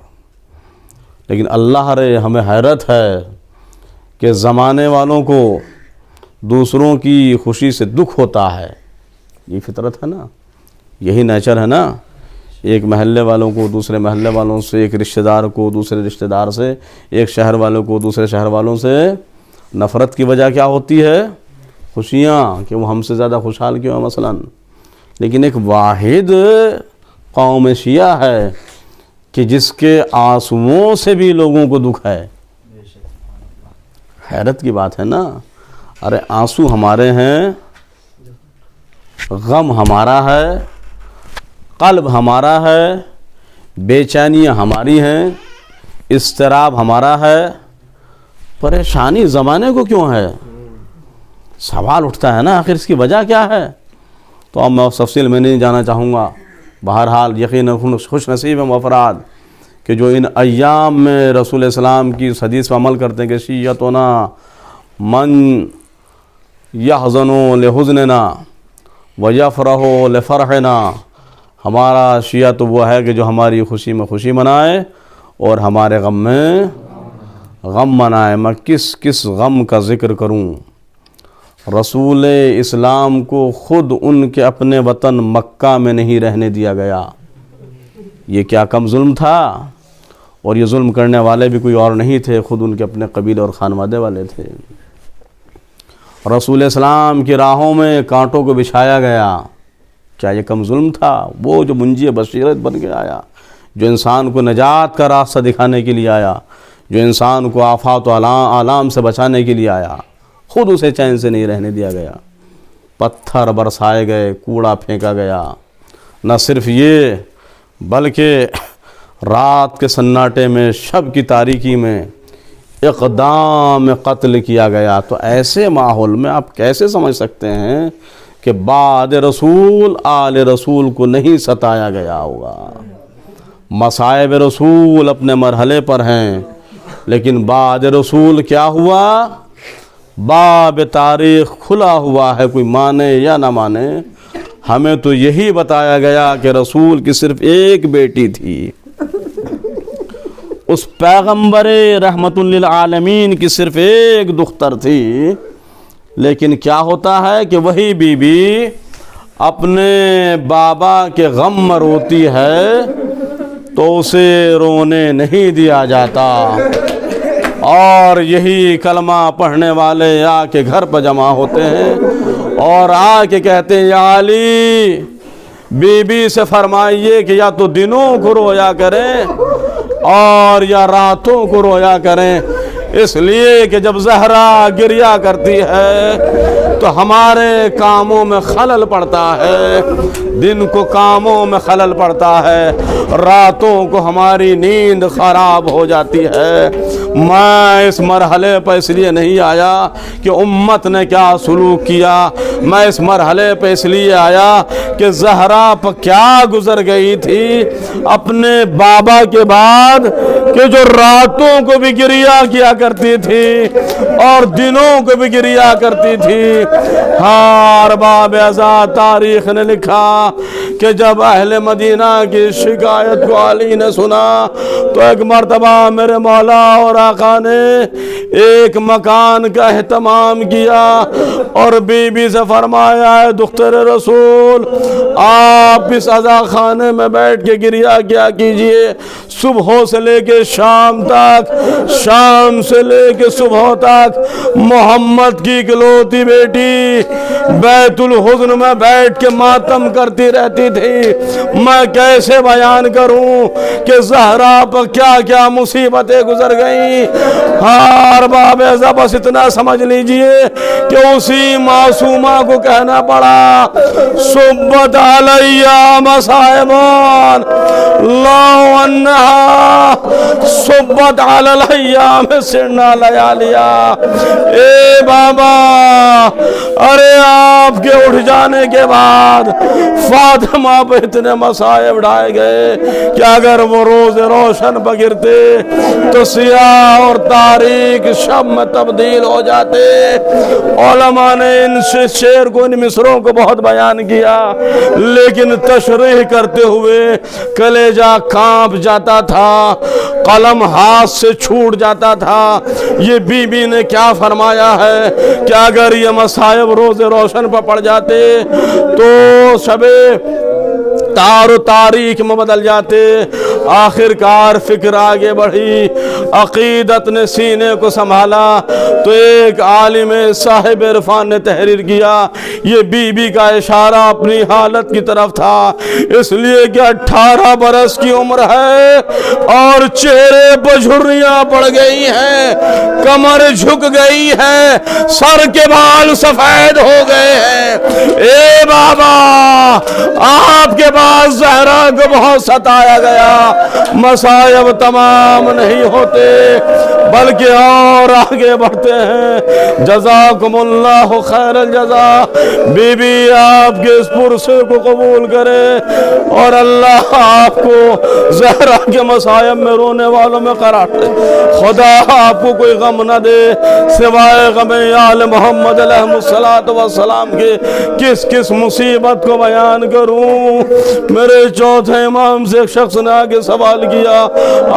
لیکن اللہ رے ہمیں حیرت ہے کہ زمانے والوں کو دوسروں کی خوشی سے دکھ ہوتا ہے۔ یہ فطرت ہے نا، یہی نیچر ہے نا۔ ایک محلے والوں کو دوسرے محلے والوں سے، ایک رشتہ دار کو دوسرے رشتہ دار سے، ایک شہر والوں کو دوسرے شہر والوں سے نفرت کی وجہ کیا ہوتی ہے؟ خوشیاں، کہ وہ ہم سے زیادہ خوشحال کیوں ہیں مثلا۔ لیکن ایک واحد قوم شیعہ ہے کہ جس کے آنسوؤں سے بھی لوگوں کو دکھ ہے۔ حیرت کی بات ہے نا۔ ارے آنسو ہمارے ہیں، غم ہمارا ہے، قلب ہمارا ہے، بے چینیاں ہماری ہیں، اضطراب ہمارا ہے، پریشانی زمانے کو کیوں ہے؟ سوال اٹھتا ہے نا، آخر اس کی وجہ کیا ہے؟ تو اب میں اس تفصیل میں نہیں جانا چاہوں گا۔ بہرحال یقیناً خوش نصیب ہیں وہ افراد کہ جو ان ایام میں رسول اسلام کی اس حدیث پر عمل کرتے ہیں کہ شیعتنا من یحزن لحزننا ویفرح لفرحنا۔ ہمارا شیعہ تو وہ ہے کہ جو ہماری خوشی میں خوشی منائے اور ہمارے غم میں غم منائے۔ میں کس غم کا ذکر کروں؟ رسول اسلام کو خود ان کے اپنے وطن مکہ میں نہیں رہنے دیا گیا۔ یہ کیا کم ظلم تھا؟ اور یہ ظلم کرنے والے بھی کوئی اور نہیں تھے، خود ان کے اپنے قبیلے اور خانوادے والے تھے۔ رسول اسلام کی راہوں میں کانٹوں کو بچھایا گیا، کیا یہ کم ظلم تھا؟ وہ جو منجی بصیرت بن کے آیا، جو انسان کو نجات کا راستہ دکھانے کے لیے آیا، جو انسان کو آفات و آلام سے بچانے کے لیے آیا، خود اسے چین سے نہیں رہنے دیا گیا۔ پتھر برسائے گئے، کوڑا پھینکا گیا۔ نہ صرف یہ بلکہ رات کے سناٹے میں، شب کی تاریکی میں اقدام قتل کیا گیا۔ تو ایسے ماحول میں آپ کیسے سمجھ سکتے ہیں کہ بعد رسول آل رسول کو نہیں ستایا گیا ہوگا؟ مصائب رسول اپنے مرحلے پر ہیں، لیکن بعد رسول کیا ہوا؟ باب تاریخ کھلا ہوا ہے، کوئی مانے یا نہ مانے۔ ہمیں تو یہی بتایا گیا کہ رسول کی صرف ایک بیٹی تھی، اس پیغمبر رحمت للعالمین کی صرف ایک دختر تھی، لیکن کیا ہوتا ہے کہ وہی بی بی اپنے بابا کے غم میں روتی ہے تو اسے رونے نہیں دیا جاتا، اور یہی کلمہ پڑھنے والے آ کے گھر پہ جمع ہوتے ہیں اور آ کے کہتے ہیں یا علی بی بی سے فرمائیے کہ یا تو دنوں کو رویا کریں اور یا راتوں کو رویا کریں، اس لیے کہ جب زہرا گریہ کرتی ہے تو ہمارے کاموں میں خلل پڑتا ہے، دن کو کاموں میں خلل پڑتا ہے، راتوں کو ہماری نیند خراب ہو جاتی ہے۔ میں اس مرحلے پر اس لیے نہیں آیا کہ امت نے کیا سلوک کیا، میں اس مرحلے پہ اس لیے آیا کہ زہرا پر کیا گزر گئی تھی اپنے بابا کے بعد، کہ جو راتوں کو بھی گریہ کیا کرتی تھی اور دنوں کو بھی گریہ کرتی تھی۔ ہاں، ارباب ازاں تاریخ نے لکھا کہ جب اہل مدینہ کی شکایت کو علی نے سنا تو ایک مرتبہ میرے مولا اور آقا نے ایک مکان کا اہتمام کیا اور بی بی سے فرمایا ہے دختر رسول آپ اس عزا خانے میں بیٹھ کے گریہ کیا کیجئے، صبح سے لے کے شام تک، شام سے لے کے صبح تک محمد کی اکلوتی بیٹی بیت الحزن میں بیٹھ کے ماتم کرتی رہتی تھی۔ میں کیسے بیان کروں کہ زہرا پر کیا کیا مصیبتیں گزر گئیں۔ ارباب عزت بس اتنا سمجھ لیجئے کہ اسی معصومہ کو کہنا پڑا صبت علیہ مصائبان لو انہا صبت علی الایام سرنا لیالیا۔ اے بابا، ارے آپ کے اٹھ جانے کے بعد فاطمہ پہ اتنے مصائب ڈھائے گئے کہ اگر وہ روز روشن بگرتے تو سیاہ اور تاریک شب میں تبدیل ہو جاتے۔ علماء نے ان شعر کو، ان مصروں کو بہت بیان کیا، لیکن تشریح کرتے ہوئے کلیجہ کانپ جاتا تھا، قلم ہاتھ سے چھوٹ جاتا تھا۔ یہ بی بی نے کیا فرمایا ہے کہ اگر یہ مصائب روز روشن پر پڑ جاتے تو شب تار و تاریخ میں بدل جاتے۔ آخر کار فکر آگے بڑھی، عقیدت نے سینے کو سنبھالا تو ایک عالم صاحب عرفان نے تحریر کیا۔ یہ بی بی کا اشارہ اپنی حالت کی طرف تھا، اس لیے کہ 18 برس کی عمر ہے اور چہرے پر جھریاں پڑ گئی ہیں، کمر جھک گئی ہے، سر کے بال سفید ہو گئے ہیں۔ اے بابا، آپ کے بعد زہرا کو بہت ستایا گیا۔ مصائب تمام نہیں ہوتے بلکہ اور آگے بڑھتے ہیں۔ جزاکم اللہ خیر الجزا۔ بی بی آپ کے اس پرسے کو قبول کرے اور اللہ آپ کو زہرا کے مصائب میں رونے والوں میں قرار دے۔ خدا آپ کو کوئی غم نہ دے سوائے غم آل محمد علیہ السلام کے۔ کس کس مصیبت کو بیان کروں؟ میرے چوتھے امام سے ایک شخص نے آگے سوال کیا،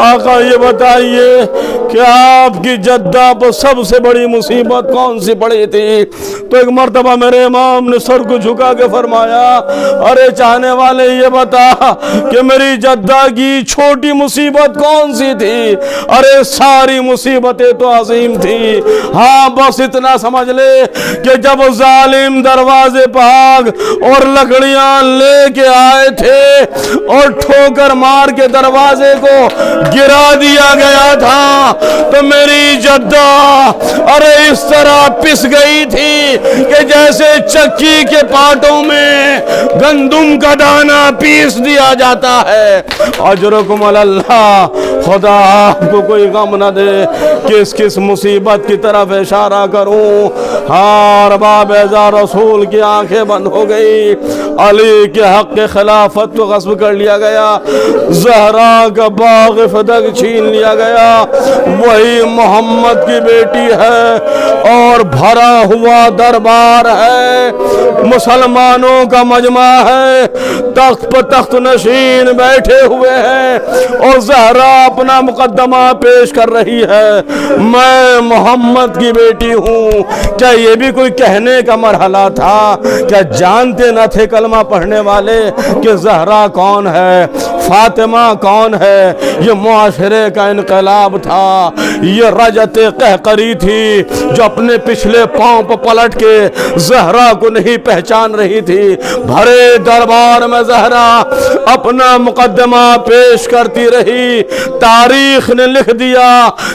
آقا یہ بتائیے کہ آپ کی جدہ پر سب سے بڑی مصیبت کون سی پڑی تھی؟ تو ایک مرتبہ میرے امام نے سر کو جھکا کے فرمایا، ارے چاہنے والے یہ بتا کہ میری جدہ کی چھوٹی مصیبت کون سی تھی؟ ارے ساری مصیبتیں تو عظیم تھی۔ ہاں بس اتنا سمجھ لے کہ جب ظالم دروازے پر آگ اور لکڑیاں لے کے آئے تھے اور ٹھوکر مار کے دروازے کو گرا دیا گیا تھا تو میری جدہ ارے اس طرح پس گئی تھی کہ جیسے چکی کے پاٹوں میں گندم کا دانہ پیس دیا جاتا ہے۔ اجرکم اللہ۔ خدا آپ کو کوئی غم نہ دے۔ کس کس مصیبت کی طرف اشارہ کروں؟ ہاں ارباب عزت رسول کی آنکھیں بند ہو گئی، علی کے حق کے خلافت کو غصب کر لیا گیا، زہرا کا باغ فدق چھین لیا گیا، وہی محمد کی بیٹی ہے اور بھرا ہوا دربار ہے، مسلمانوں کا مجمع ہے، تخت پر تخت نشین بیٹھے ہوئے ہیں اور زہرا اپنا مقدمہ پیش کر رہی ہے، میں محمد کی بیٹی ہوں۔ کیا یہ بھی کوئی کہنے کا مرحلہ تھا؟ کیا جانتے نہ تھے کلمہ پڑھنے والے کہ زہرا کون ہے، فاطمہ کون ہے؟ یہ معاشرے کا انقلاب تھا، یہ رجت قہقری تھی جو اپنے پچھلے پاؤں پر پلٹ کے زہرا کو نہیں پہچان رہی تھی۔ بھرے دربار میں زہرا اپنا مقدمہ پیش کرتی رہی۔ تاریخ نے لکھ دیا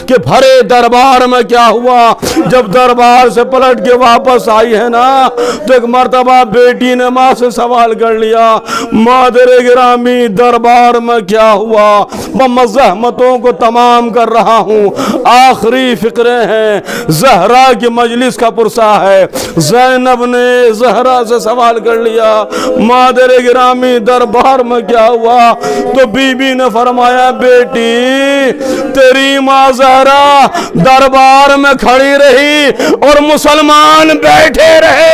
کہ بھرے دربار میں کیا ہوا۔ جب دربار سے پلٹ کے واپس آئی ہے نا تو ایک مرتبہ بیٹی نے ماں سے سوال کر لیا، مادر گرامی دربار میں کیا ہوا؟ میں مزاحمتوں کو تمام کر رہا ہوں، آخری فقرے ہیں، زہرا کی مجلس کا پرسہ ہے۔ زینب نے زہرا سے سوال کر لیا، مادر گرامی دربار میں کیا ہوا؟ تو بی بی نے فرمایا، بیٹی تیری ماں زہرا دربار میں کھڑی رہی اور مسلمان بیٹھے رہے۔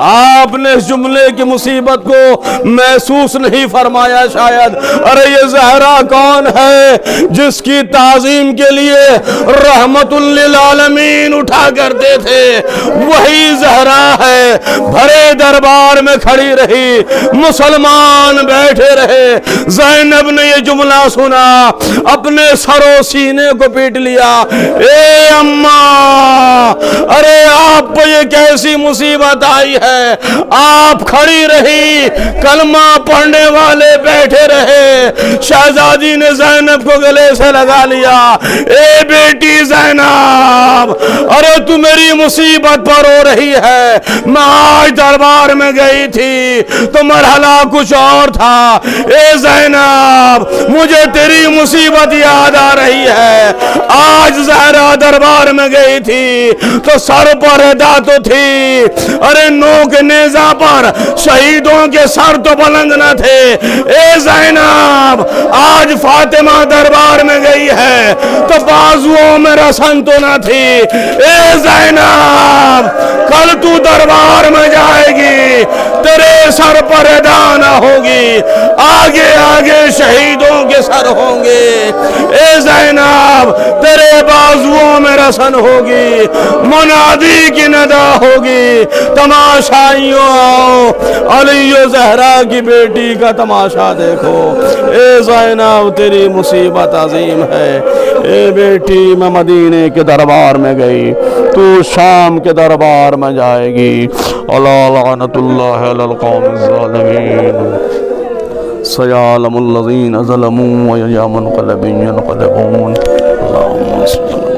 آپ نے اس جملے کی مصیبت کو محسوس نہیں فرمایا شاید. ارے یہ زہرا کون ہے جس کی تعظیم کے لیے رحمت للعالمین اٹھا کرتے تھے؟ وہی زہرا ہے. بھرے دربار میں کھڑی رہی, مسلمان بیٹھے رہے. زینب نے یہ جملہ سنا, اپنے سر و سینے کو پیٹ لیا. اے اماں, ارے آپ پہ یہ کیسی مصیبت آئی ہے؟ آپ کھڑی رہی, کلمہ پڑھنے والے بیٹھے رہے. شہزادی نے زینب کو گلے سے لگا لیا. اے بیٹی زینب, ارے تو میری مصیبت پر رو رہی ہے. میں آج دربار میں گئی تھی تو مرحلہ کچھ اور تھا. اے زینب, مجھے تیری مصیبت یاد آ رہی ہے. آج زہرا دربار میں گئی تھی تو سر پر ادا تو تھی, ارے نوک نیزہ پر شہیدوں کے سر تو بلند نہ تھے. اے زینب, آج فاطمہ دربار میں گئی ہے تو بازوؤں میں رسن تو نہ تھی. اے زینب, کل تو دربار میں جائے گی, تیرے سر پر ادا نہ ہوگی, آگے آگے شہیدوں کے سر ہوں گے. اے زینب, تیرے بازوؤں میں رسن ہوگی, منادی کی ندا ہوگی. تماشائیوں آؤ, علی و زہرا کی بیٹی کا تماشا دیکھو. اے زینب, تیری مصیبت عظیم ہے. اے بیٹی, میں مدینے کے دربار میں گئی, تو شام کے دربار میں جائے گی. الا لعنت اللہ علی القوم الظالمین, سيعلم الذين ظلموا وأي منقلب ينقلبون. اللهم صل